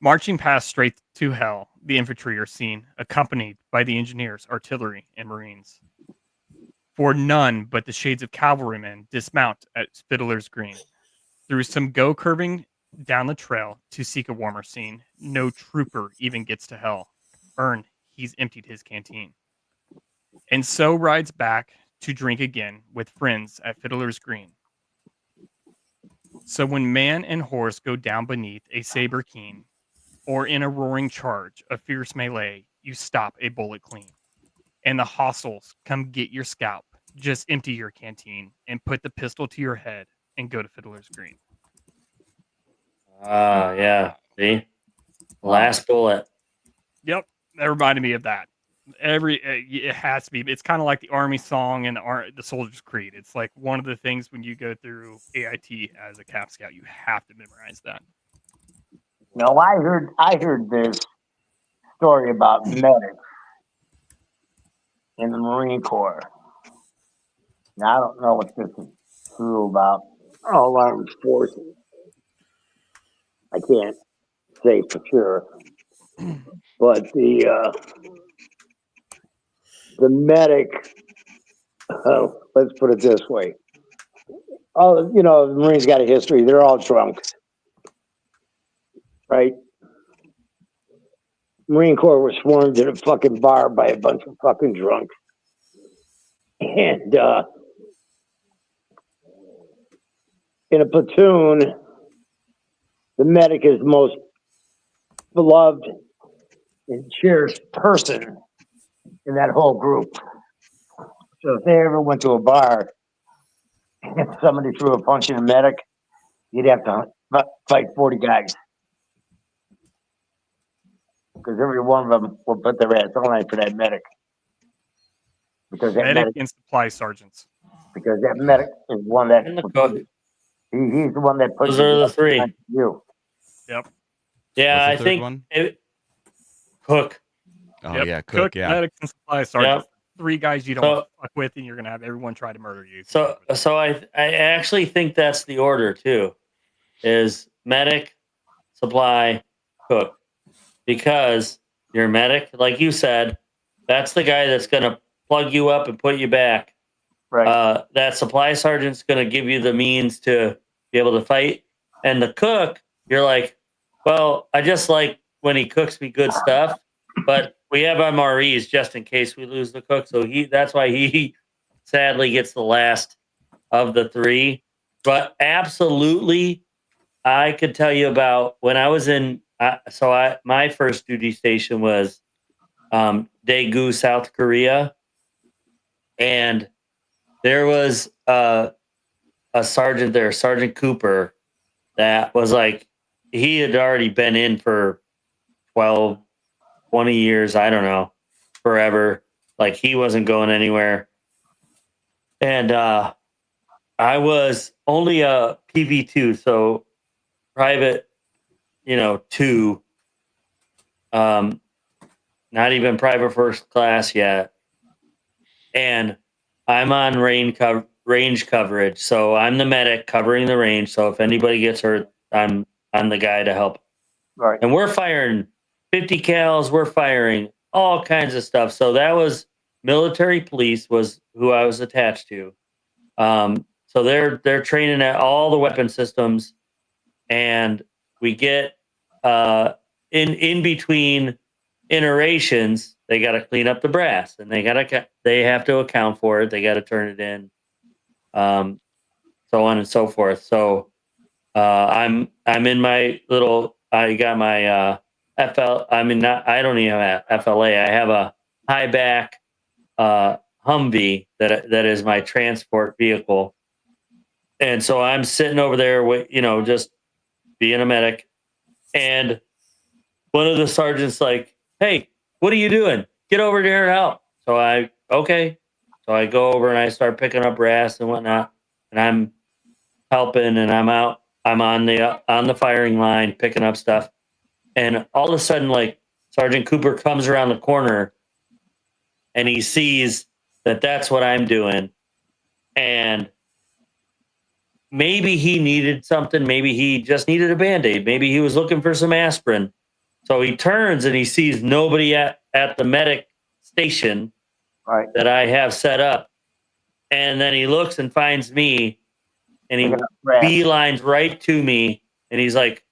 Marching past straight to hell, the infantry are seen, accompanied by the engineers, artillery, and marines. For none but the shades of cavalrymen dismount at Fiddler's Green. Through some go curving down the trail to seek a warmer scene. No trooper even gets to hell. He's emptied his canteen. And so rides back to drink again with friends at Fiddler's Green. So when man and horse go down beneath a saber keen, or in a roaring charge, a fierce melee, you stop a bullet clean. And the hostiles come get your scalp. Just empty your canteen and put the pistol to your head and go to Fiddler's Green. Yeah. See? Last bullet. Yep, that reminded me of that. It has to be. It's kind of like the Army song and the Soldier's Creed. It's like one of the things when you go through AIT as a Cap Scout, you have to memorize that. No, I heard this story about medics in the Marine Corps. Now I don't know if this is true about all armed forces. I can't say for sure, but the medic. Let's put it this way. Oh, you know, the Marines got a history. They're all drunk, right? Marine Corps was swarmed in a fucking bar by a bunch of fucking drunks. And in a platoon, the medic is the most beloved and cherished person in that whole group. So if they ever went to a bar and somebody threw a punch in a medic, you'd have to fight 40 guys. Because every one of them will put their ass on line for that medic. Because that medic and supply sergeants. Because that medic is one that And the cook. He's the one that puts Those are the three. You. Yep. Yeah, What's the I third think one? cook. Oh Yep. yeah, cook. Yeah. Medic and supply sergeants. Three guys you don't want to fuck with, and you're gonna have everyone try to murder you. So I actually think that's the order too, is medic, supply, cook, because your medic, like you said, that's the guy that's gonna plug you up and put you back. Right. That supply sergeant's gonna give you the means to be able to fight, and the cook, you're like, well, I just like when he cooks me good stuff, but we have MREs just in case we lose the cook. So that's why he sadly gets the last of the three. But absolutely, I could tell you about when I was in. My first duty station was Daegu, South Korea, and there was a sergeant there, Sergeant Cooper, that was like he had already been in for 12, 20 years, I don't know, forever. Like he wasn't going anywhere. And I was only a PV2, so private, 2. Not even private first class yet. And I'm on range coverage. So I'm the medic covering the range. So if anybody gets hurt, I'm the guy to help. Right. And we're firing 50 cals, we're firing all kinds of stuff. So that was military police was who I was attached to. So they're training at all the weapon systems, and we get in between iterations, they got to clean up the brass, and they have to account for it. They got to turn it in, so on and so forth. So I'm in my little. I got my FL. I mean, I don't even have FLA. I have a high back Humvee that is my transport vehicle, and so I'm sitting over there with just being a medic, and one of the sergeants like, "Hey, what are you doing? Get over there and help." So okay. So I go over and I start picking up brass and whatnot, and I'm helping, and I'm out. I'm on the firing line picking up stuff, and all of a sudden, like Sergeant Cooper comes around the corner, and he sees that that's what I'm doing, and maybe he needed something. Maybe he just needed a Band-Aid. Maybe he was looking for some aspirin. So he turns and he sees nobody at the medic station Right. that I have set up. And then he looks and finds me, and he Brad. beelines right to me, and he's like,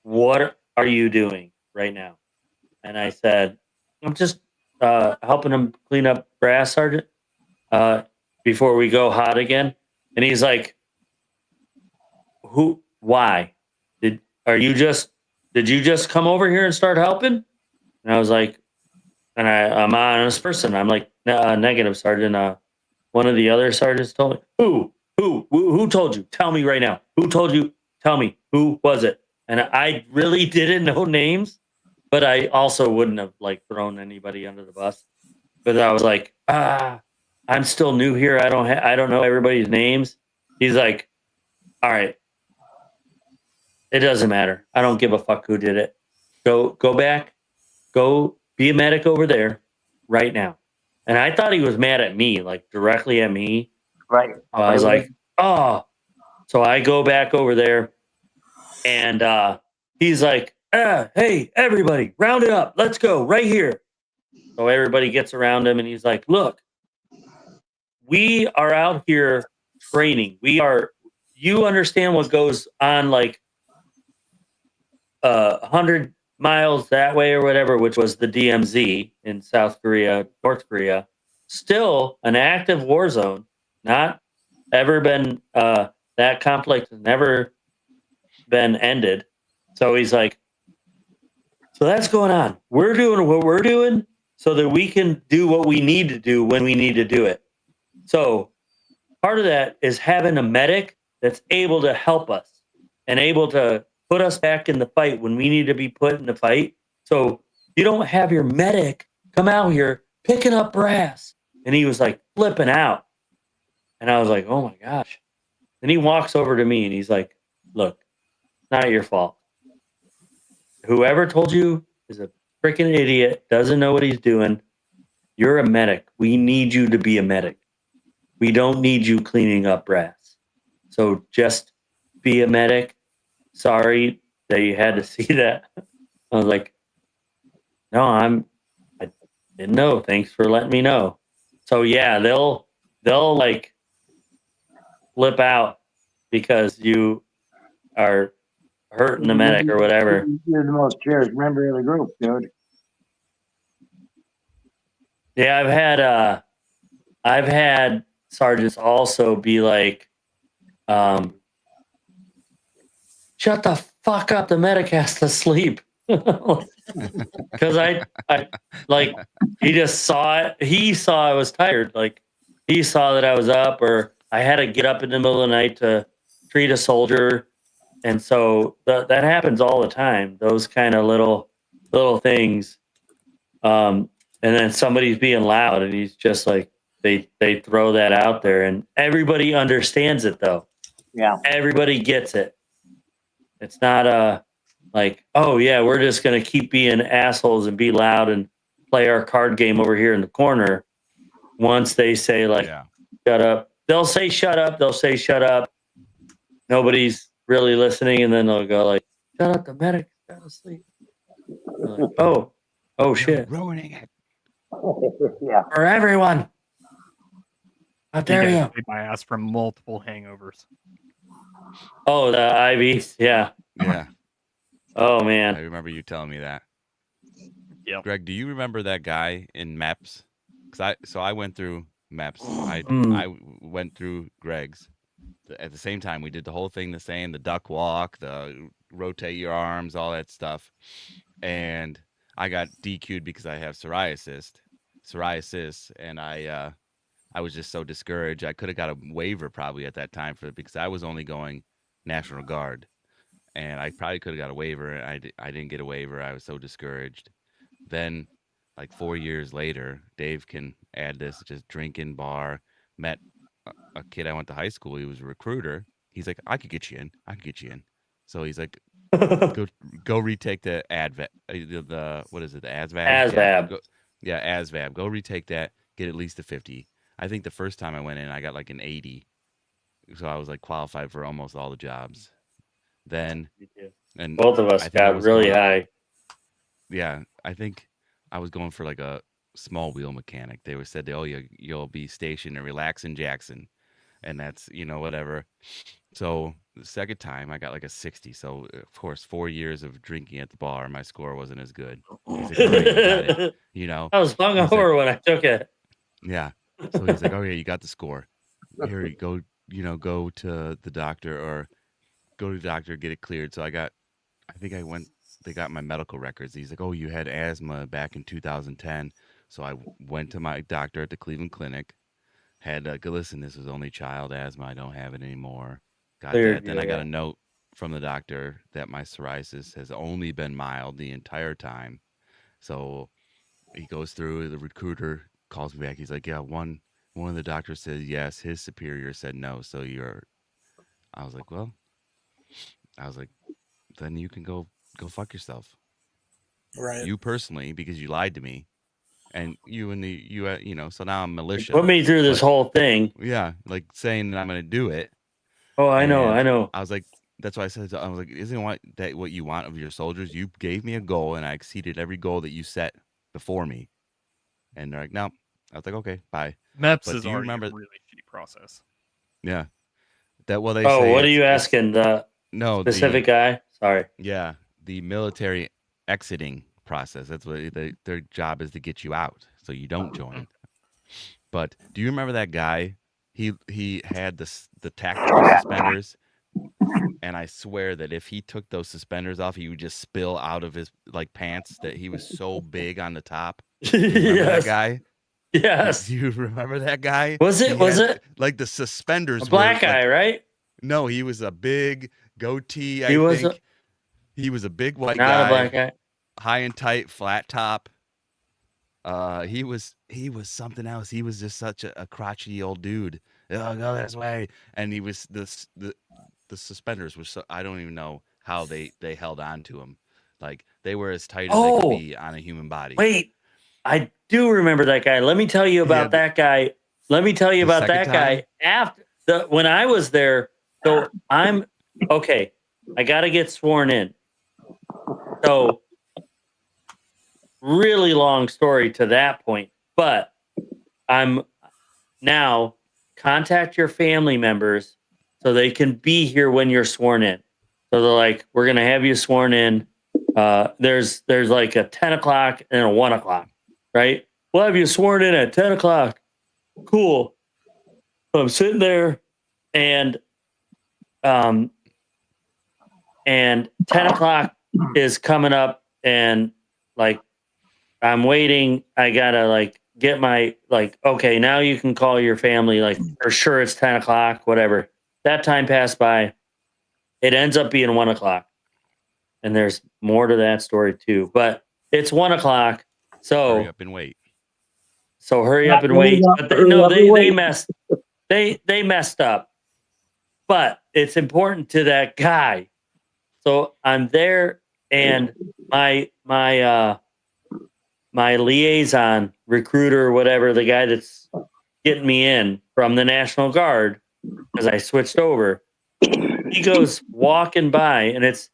"What are you doing right now?" And I said, "I'm just helping him clean up grass, Sergeant, before we go hot again." And he's like, "Who? Why? Did you just come over here and start helping?" And I was like, and I'm an honest person. I'm like, negative, Sergeant. One of the other sergeants told me. Who told you? Tell me right now. Who told you? Tell me. Who was it? And I really didn't know names, but I also wouldn't have like thrown anybody under the bus. But I was like, I'm still new here. I don't know everybody's names. He's like, all right, it doesn't matter. I don't give a fuck who did it. Go back. Go be a medic over there right now. And I thought he was mad at me, like directly at me. Right. I was like, oh. So I go back over there, and he's like, hey, everybody, round it up. Let's go right here. So everybody gets around him, and he's like, look, we are out here training. You understand what goes on like 100 miles that way or whatever, which was the DMZ in South Korea, North Korea, still an active war zone, not ever been, that conflict has never been ended. So he's like, so that's going on. We're doing what we're doing so that we can do what we need to do when we need to do it. So part of that is having a medic that's able to help us and able to put us back in the fight when we need to be put in the fight. So you don't have your medic come out here picking up brass. And he was like flipping out. And I was like, oh my gosh. Then he walks over to me and he's like, look, not your fault. Whoever told you is a freaking idiot, doesn't know what he's doing. You're a medic. We need you to be a medic. We don't need you cleaning up brass. So just be a medic. Sorry that you had to see that. I was like, no, I didn't know. Thanks for letting me know. So yeah, they'll like flip out because you are hurting the medic or whatever. You're the most cherished member of the group, dude. Yeah, I've had sergeants also be like, shut the fuck up, the medic has to sleep. Because I like, he just saw it. He saw I was tired. Like he saw that I was up, or I had to get up in the middle of the night to treat a soldier. And so that happens all the time. Those kind of little things. And then somebody's being loud, and he's just like, they throw that out there, and everybody understands it though. Yeah. Everybody gets it. It's not like, oh yeah, we're just gonna keep being assholes and be loud and play our card game over here in the corner. Once they say like, shut up, they'll say shut up. They'll say shut up. Nobody's really listening, and then they'll go like, shut up, the medic's gotta sleep. Like, oh shit, Ruining it. Yeah. for everyone. How dare you? Saved my ass from multiple hangovers. Oh, the IVs, yeah. Yeah, Oh I man, remember you telling me that. Yep. Greg, do you remember that guy in MEPS? Because I went through MEPS. Mm. I went through Greg's. At the same time, we did the whole thing the same: the duck walk, the rotate your arms, all that stuff. And I got DQ'd because I have psoriasis, and I was just so discouraged. I could have got a waiver probably at that time because I was only going National Guard, and I probably could have got a waiver. I didn't get a waiver. I was so discouraged. Then, like 4 years later, Dave can add this: just drinking bar. Met a kid I went to high school. He was a recruiter. He's like, I could get you in. I could get you in. So he's like, go retake the ADVAB. The what is it? The ASVAB. ASVAB. Yeah, ASVAB. Go retake that. Get at least a 50. I think the first time I went in, I got like an 80. So I was like qualified for almost all the jobs. Then, and both of us I think I got was really going- high. Yeah, I think I was going for like a small wheel mechanic. They were said, oh, you'll be stationed and relax in Jackson, and that's whatever. So the second time I got like a 60. So of course 4 years of drinking at the bar, my score wasn't as good. He's like, oh, yeah, you got it. I was hungover when I took it. Yeah. So he's like, oh yeah, you got the score. Here you go. Go to the doctor or go to the doctor, get it cleared. So I think I went. They got my medical records. He's like, oh, you had asthma back in 2010. So I went to my doctor at the Cleveland Clinic. Had go, listen, this was only child asthma. I don't have it anymore. Got Cleared, that. Then I got yeah. a note from the doctor that my psoriasis has only been mild the entire time. So he goes through, the recruiter calls me back. He's like, yeah, one of the doctors said yes, his superior said no. So I was like, then you can go fuck yourself. Right. You personally, because you lied to me. And you and so now I'm militia. Put me through this whole thing. Yeah, like saying that I'm going to do it. Oh, I know. I was like, that's why I said, I was like, isn't what you want of your soldiers? You gave me a goal and I exceeded every goal that you set before me. And they're like, no. I was like, okay, bye. MEPS But is do you already remember? a really shitty process. Yeah. They Oh, say. what are you asking? The specific guy? Sorry. Yeah, the military exiting process. That's what their job is, to get you out so you don't join. But do you remember that guy? He had the tactical suspenders, and I swear that if he took those suspenders off, he would just spill out of his pants. That he was so big on the top. Do you remember that guy? Yes. Do you remember that guy? Was it like the suspenders? A black guy, right? No, he was a big goatee. He was he was a big white not guy, a black guy. high and tight, flat top. He was something else. He was just such a crotchety old dude. Oh, go this way. And he was the suspenders were so, I don't even know how they held on to him. Like they were as tight as they could be on a human body. Wait, I do remember that guy. Let me tell you about that guy. Let me tell you about that guy after when I was there. So I'm okay. I got to get sworn in. So really long story to that point, but I'm now contact your family members so they can be here when you're sworn in. So they're like, we're going to have you sworn in. There's like a 10 o'clock and a 1 o'clock, right? We'll have you sworn in at 10 o'clock. Cool. I'm sitting there and 10 o'clock is coming up and like, I'm waiting. I gotta get my okay, now you can call your family, for sure it's 10 o'clock, whatever. That time passed by. It ends up being 1 o'clock. And there's more to that story too. But it's 1 o'clock. So hurry up and wait. So hurry up and wait. But they messed up. But it's important to that guy. So I'm there and my liaison, recruiter, whatever, the guy that's getting me in from the National Guard, because I switched over, he goes walking by, and it's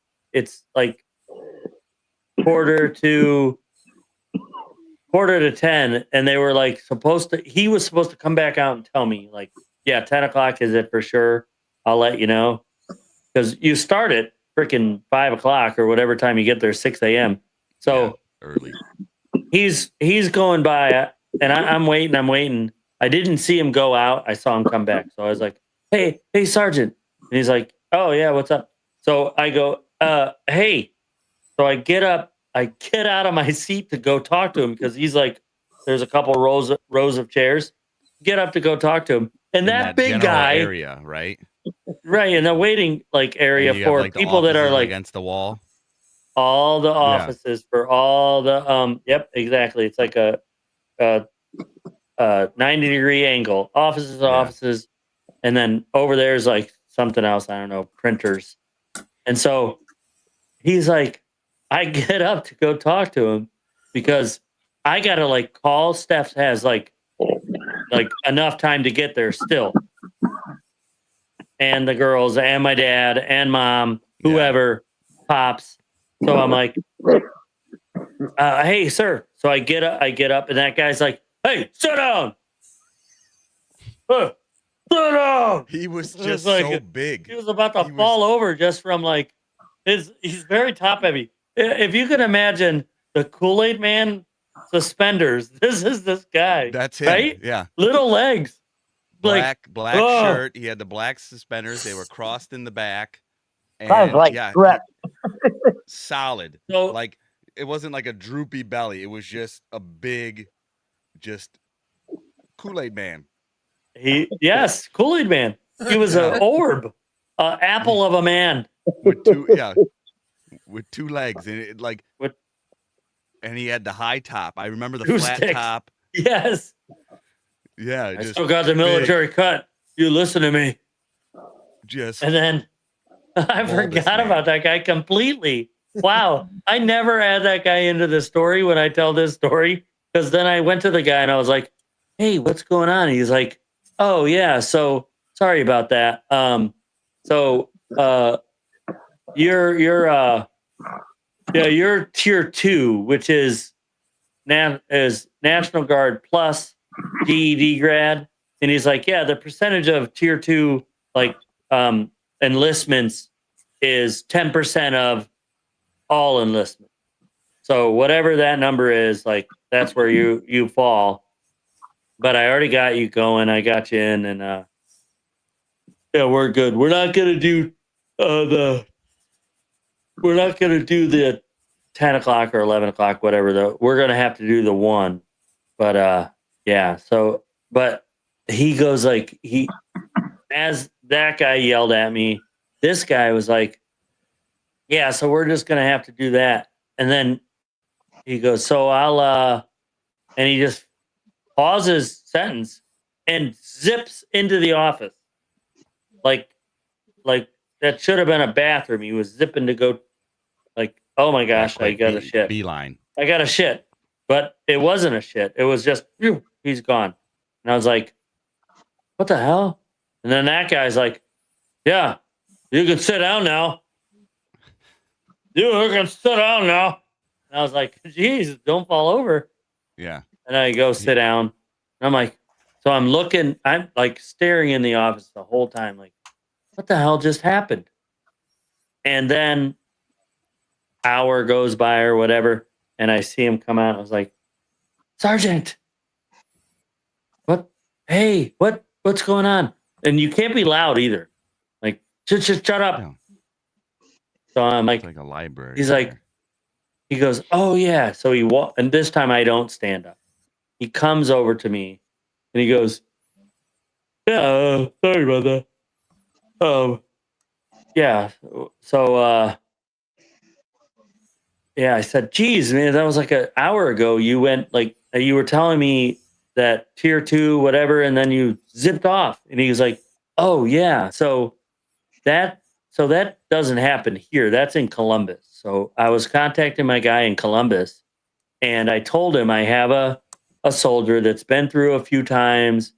like quarter to 10, and they were he was supposed to come back out and tell me, yeah, 10 o'clock is it for sure? I'll let you know. Because you start at freaking 5 o'clock or whatever time you get there, 6 a.m. So yeah, early. He's going by, and I'm waiting. I didn't see him go out. I saw him come back. So I was like, hey, Sergeant. And he's like, oh, yeah, what's up? So I go, hey. So I get up. I get out of my seat to go talk to him because he's like, there's a couple rows of chairs. Get up to go talk to him. And that big guy. Area, right? Right, in the waiting area for people that are against the wall. All the offices for all the yep, exactly. It's like a 90-degree angle. Offices, and then over there's something else, I don't know, printers. And so he's like, I get up to go talk to him because I gotta call. Steph has enough time to get there still. And the girls and my dad and mom, whoever, pops. So I'm like, hey, sir. So I get up, and that guy's like, "Hey, sit down. Sit down." He was It was just like- so big. He was about to He was- fall over just from like he's very top heavy. If you can imagine the Kool-Aid Man suspenders, this is this guy. That's him. right? Yeah. Little legs. Like, Black oh. shirt. He had the black suspenders. They were crossed in the back. Sounds And like yeah, Shrek. solid. so Like it wasn't like a droopy belly. It was just a big, just Kool-Aid Man. Kool-Aid Man. He was an orb, apple of a man. With two legs and it like With- and he had the high top. I remember the Two flat sticks. top. Yes. Yeah, I just still got the big, military cut. You listen to me. just And then I Bulbous forgot man. about that guy completely. Wow. I never add that guy into the story when I tell this story. Because then I went to the guy and I was like, hey, what's going on? And he's like, oh yeah, so sorry about that. You're tier 2, which is National Guard plus GED grad. And he's like, yeah, the percentage of tier 2 like enlistments is 10% of all enlistment. So whatever that number is, like that's where you fall. But I already got you going. I got you in, and yeah, we're good. We're not gonna do the 10 o'clock or 11 o'clock, whatever. Though we're gonna have to do the 1. But yeah. So, but he goes like as that guy yelled at me, this guy was like, yeah, so we're just gonna have to do that. And then he goes, so I'll and he just pauses sentence and zips into the office. Like that should have been a bathroom. He was zipping to go like, oh my gosh, I got a shit. Beeline. I got a shit. But it wasn't a shit. It was just, phew, he's gone. And I was like, what the hell? And then that guy's like, yeah, you can sit down now. You can sit down now. And I was like, geez, don't fall over. Yeah. And I go sit down. And I'm like, so I'm looking, I'm like staring in the office the whole time, like, what the hell just happened? And then hour goes by or whatever, and I see him come out. I was like, Sergeant, what? Hey, what's going on? And you can't be loud either. Like, just shut up. No. So I'm It's like, like a library. he's like, he goes, oh yeah. So he and this time I don't stand up. He comes over to me and he goes, yeah, sorry about that. Yeah. So yeah, I said, geez, man, that was like an hour ago. You went like you were telling me that tier 2, whatever, and then you zipped off. And he was like, oh yeah. So that doesn't happen here. That's in Columbus. So I was contacting my guy in Columbus, and I told him I have a soldier that's been through a few times,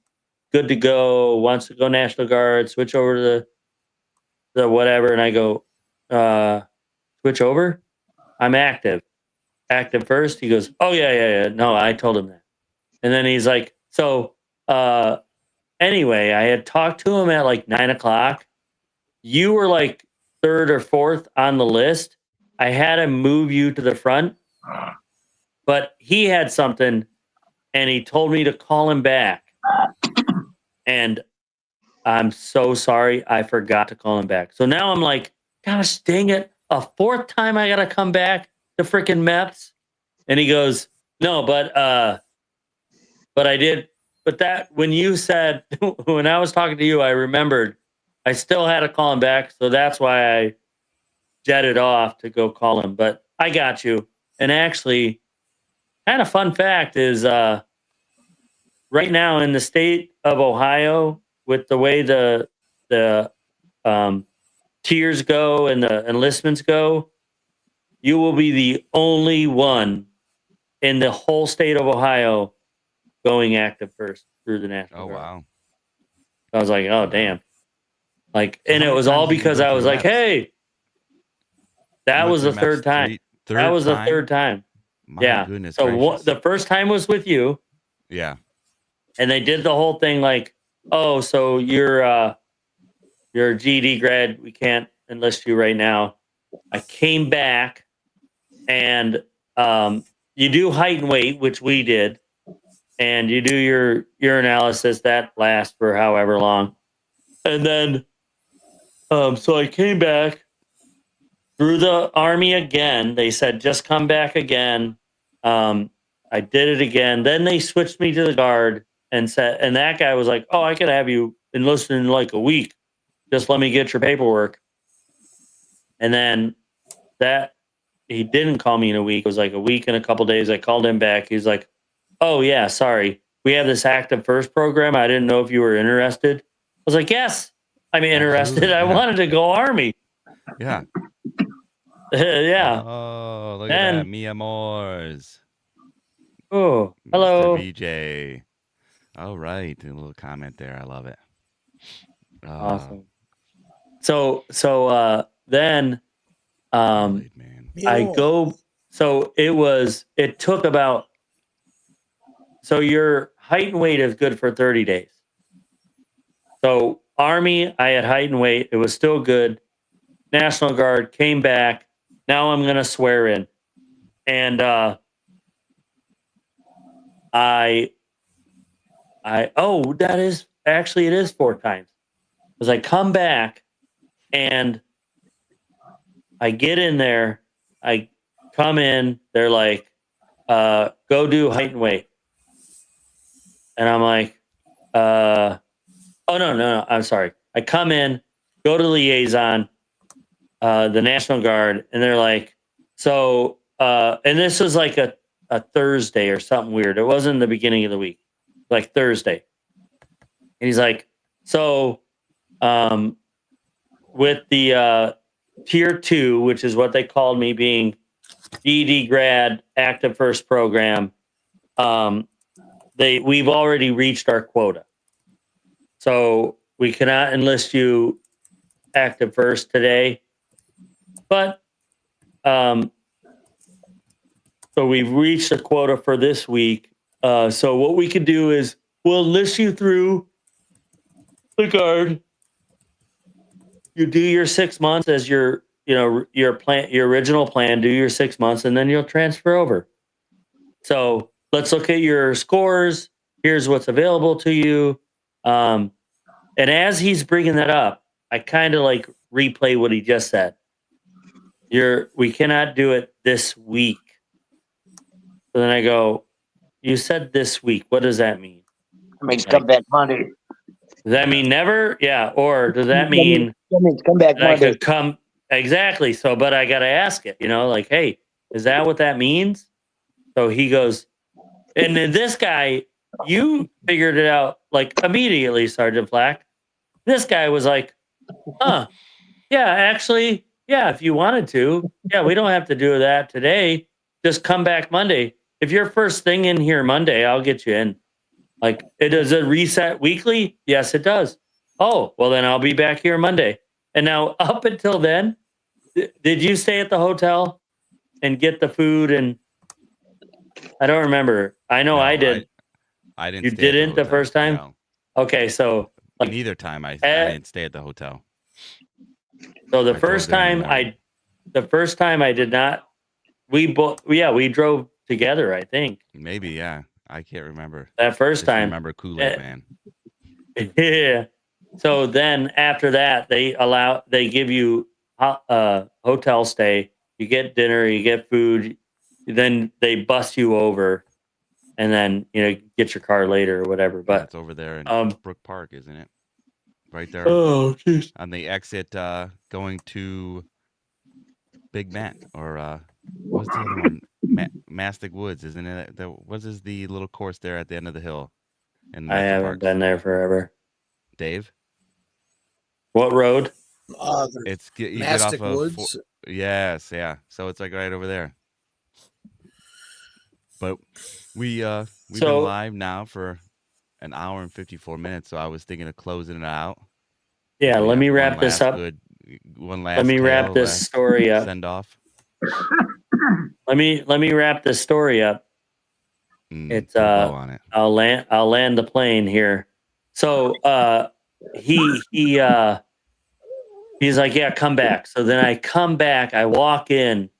good to go, wants to go National Guard, switch over to the whatever. And I go, switch over? I'm active. Active first? He goes, oh, yeah. No, I told him that. And then he's like, so anyway, I had talked to him at like 9 o'clock. You were like 3rd or 4th on the list. I had him move you to the front, but he had something and he told me to call him back. And I'm so sorry. I forgot to call him back. So now I'm like, gosh dang it. A 4th time I got to come back to freaking MEPS. And he goes, no, but I did. But that when you said, when I was talking to you, I remembered I still had to call him back. So that's why I jetted off to go call him. But I got you. And actually, kind of fun fact is right now in the state of Ohio, with the way the tiers go and the enlistments go, you will be the only one in the whole state of Ohio going active first through the National Oh Guard. wow. I was like, oh damn. Like, So and how it many was all times did you because go I through was like, MEPS? hey, that You went was the through MEPS third time. third That was the time? third time. My Yeah. goodness So gracious. the first time was with you, Yeah. and they did the whole thing like, oh, so you're a GED grad. We can't enlist you right now. I came back, and you do height and weight, which we did, and you do your urinalysis that lasts for however long, and then so I came back through the army again. They said just come back again. I did it again. Then they switched me to the guard and said, and that guy was like, "Oh, I could have you enlisted in like a week. Just let me get your paperwork." And then that he didn't call me in a week. It was like a week and a couple days. I called him back. He's like, "Oh yeah, sorry. We have this Active First program. I didn't know if you were interested." I was like, "Yes, I'm interested. Absolutely, I yeah. wanted to go Army." Yeah. Yeah. Oh, look at that. And Mia Moores. oh, Mr. hello. VJ. All right. A little comment there. I love it. Awesome. So then Kool-Aid man. I go, so it took about, so your height and weight is good for 30 days. So Army, I had height and weight. It was still good. National Guard came back. Now I'm going to swear in. And that is actually, it is 4 times. Because I come back and I get in there, I come in, they're like, go do height and weight. And I'm like, oh, no, I'm sorry. I come in, go to liaison, the National Guard, and they're like, so, and this was like a Thursday or something weird. It wasn't the beginning of the week, like Thursday. And he's like, so, with the tier 2, which is what they called me, being GED grad Active First program, we've already reached our quota, so we cannot enlist you Active First today. But so we've reached the quota for this week. So what we could do is we'll enlist you through the Guard. You do your 6 months as your original plan. Do your 6 months, and then you'll transfer over. So let's look at your scores. Here's what's available to you. And as he's bringing that up, I kind of like replay what he just said. We cannot do it this week. So then I go, you said this week. What does that mean? It means come back Monday. Does that mean never? Yeah. Or does that mean That means come back that I Monday. could come? Exactly. So, but I got to ask it, like, hey, is that what that means? So he goes, and then this guy, you figured it out like immediately, Sergeant Flack. This guy was like, yeah, actually, yeah, if you wanted to, yeah, we don't have to do that today. Just come back Monday. If you're first thing in here Monday, I'll get you in. Like, does it reset weekly? Yes, it does. Oh, well, then I'll be back here Monday. And now, up until then, did you stay at the hotel and get the food? And I don't remember. I know I did. I didn't. You stay at didn't the hotel. first time? No. Okay, so like, neither time I didn't stay at the hotel. So the first time I did not. We drove together. I think maybe, yeah. I can't remember. That first time. Remember Kool-Aid man. Yeah. So then after that, they give you hotel stay. You get dinner, you get food. Then they bus you over, and then get your car later or whatever. But it's over there in Brook Park, isn't it? Right there. Oh, geez. On the exit going to Big Mac or what's the other one? Mastic Woods, isn't it? What is the little course there at the end of the hill? I haven't been there forever. Dave? What road? It's you Mastic get off Woods. Yes, yeah. So it's like right over there. But we've been live now for an hour and 54 minutes, so I was thinking of closing it out. Yeah, let me wrap this up. One last. Let me wrap this story up. Send off. let me wrap this story up. It's put a bow on it. I'll land the plane here. So he's like, yeah, come back. So then I come back, I walk in,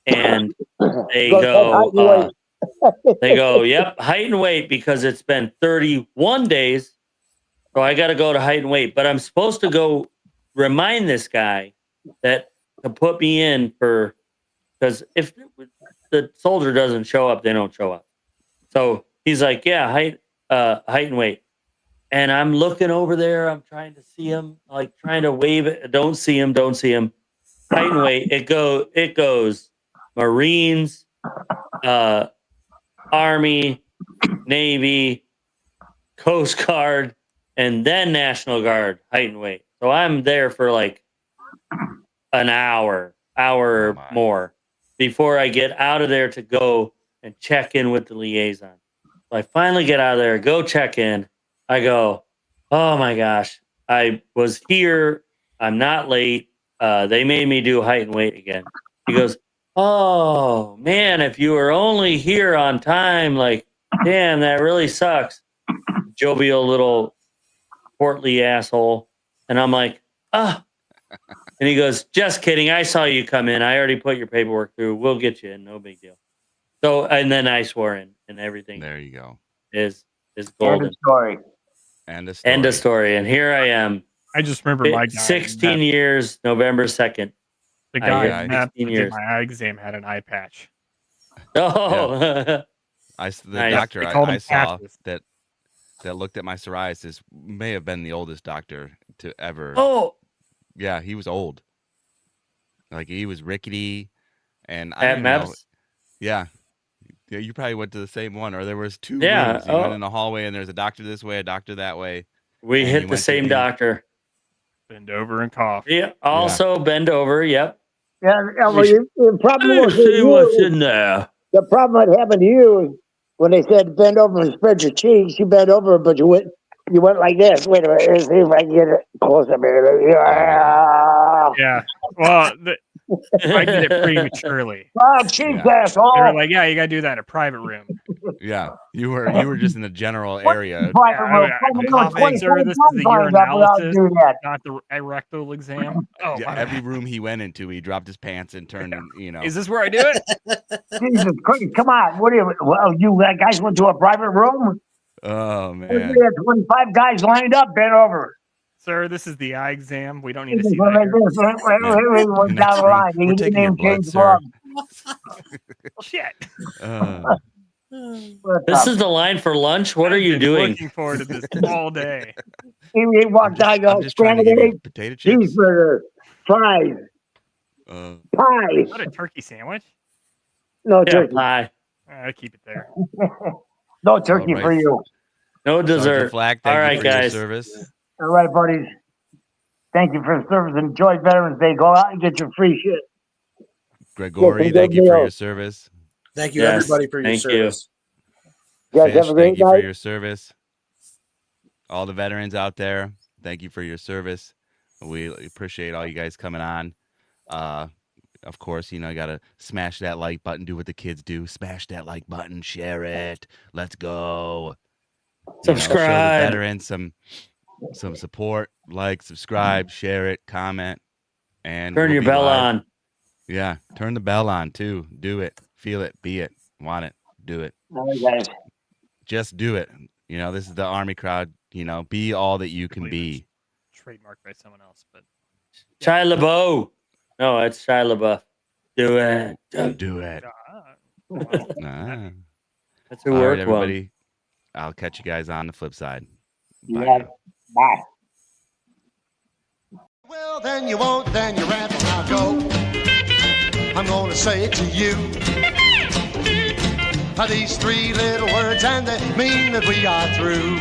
and they go, yep, height and weight, because it's been 31 days. So I got to go to height and weight, but I'm supposed to go remind this guy that to put me in for, because if the soldier doesn't show up, they don't show up. So he's like, yeah, height and weight. And I'm looking over there. I'm trying to see him, like trying to wave it. Don't see him. Height and weight. It goes Marines, Army, Navy, Coast Guard, and then National Guard, height and weight. So I'm there for like an hour more before I get out of there to go and check in with the liaison. So I finally get out of there, go check in. I go, oh my gosh, I was here. I'm not late. They made me do height and weight again. He goes, oh man, if you were only here on time, like, damn, that really sucks. Jovial little portly asshole. And I'm like, ah. And he goes, just kidding. I saw you come in. I already put your paperwork through. We'll get you in. No big deal. So, and then I swore in, and everything There you go. is golden. And a story. End of story. And here I am. I just remember my guy. 16 years, November 2nd. The guy Yeah, that 16 did years. my eye exam had an eye patch. Oh, The Nice. doctor They called I him saw patches. that looked at my psoriasis may have been the oldest doctor to ever. oh, Yeah, he was old. Like he was rickety, and I at don't even know. MEPS. Yeah. Yeah, you probably went to the same one, or there was two Yeah, rooms. You went oh. in the hallway, and there's a doctor this way, a doctor that way. We And you hit the went to same the- doctor. Bend over and cough. Yeah. Also bend over. Yep. Yeah, well, We should- the problem Let me was see what's in there. the problem that happened to you is when they said bend over and spread your cheeks, you bent over, but you went like this. Wait a minute, let's see if I can get it close up here. Yeah. Yeah. Well, I did it prematurely. Oh, cheeks, Yeah. They were asshole. like, yeah, you got to do that in a private room. Yeah, you were just in the general area. Private Yeah, room. I- Fucking I'm doing coughing, sir, 24 this is the times that without urinalysis. doing that. Not the rectal exam. Oh, Yeah, my every bad. room he went into, he dropped his pants and turned, and, Is this where I do it? Jesus Christ, come on. What are you, well, you guys went to a private room? Oh We man. had 25 guys lined up, bent over. Sir, this is the eye exam. We don't need to Jesus, see when that. they here. did, went Next down the room, line. we're You taking didn't your even blood, change the sir. glove. Shit. What's This up? is the line for lunch. What are I've you been doing? Looking forward to this all day. He walked out, I'm goes, just trying to scrambled give you eggs, potato chips. cheeseburger, fries, pie. What a turkey sandwich. No Yeah, turkey. pie. I'll keep it there. No turkey All for right. you. No Sergeant dessert. Flack, thank All you right, for your guys. service. All right, buddies. Thank you for the service. Enjoy Veterans Day. Go out and get your free shit. Gregory, Yes, thank you for Leo. your service. Thank you, Yes, everybody, for your thank you. service. You guys Fish, have a great thank you for night. your service. All the veterans out there, thank you for your service. We appreciate all you guys coming on. Of course, you gotta smash that like button, do what the kids do. Smash that like button, share it. Let's go. Show the Subscribe. veterans some support. Like, subscribe, share it, comment, and Turn we'll your be bell live. on. Yeah, turn the bell on too. Do it. Feel it. Be it. Want it. Do it. All right, guys. Just do it. This is the Army crowd. Be all that you can believe be. Trademarked by someone else, but Shia LaBeouf. No, it's Shia LaBeouf. Do it. Do it. well, Ah. That's who All right, worked well. everybody. I'll catch you guys on the flip side. Bye. Yeah. now. Bye. Well, then you won't, then you rant, and I'll go. I'm gonna say it to you. These three little words, and they mean that we are through.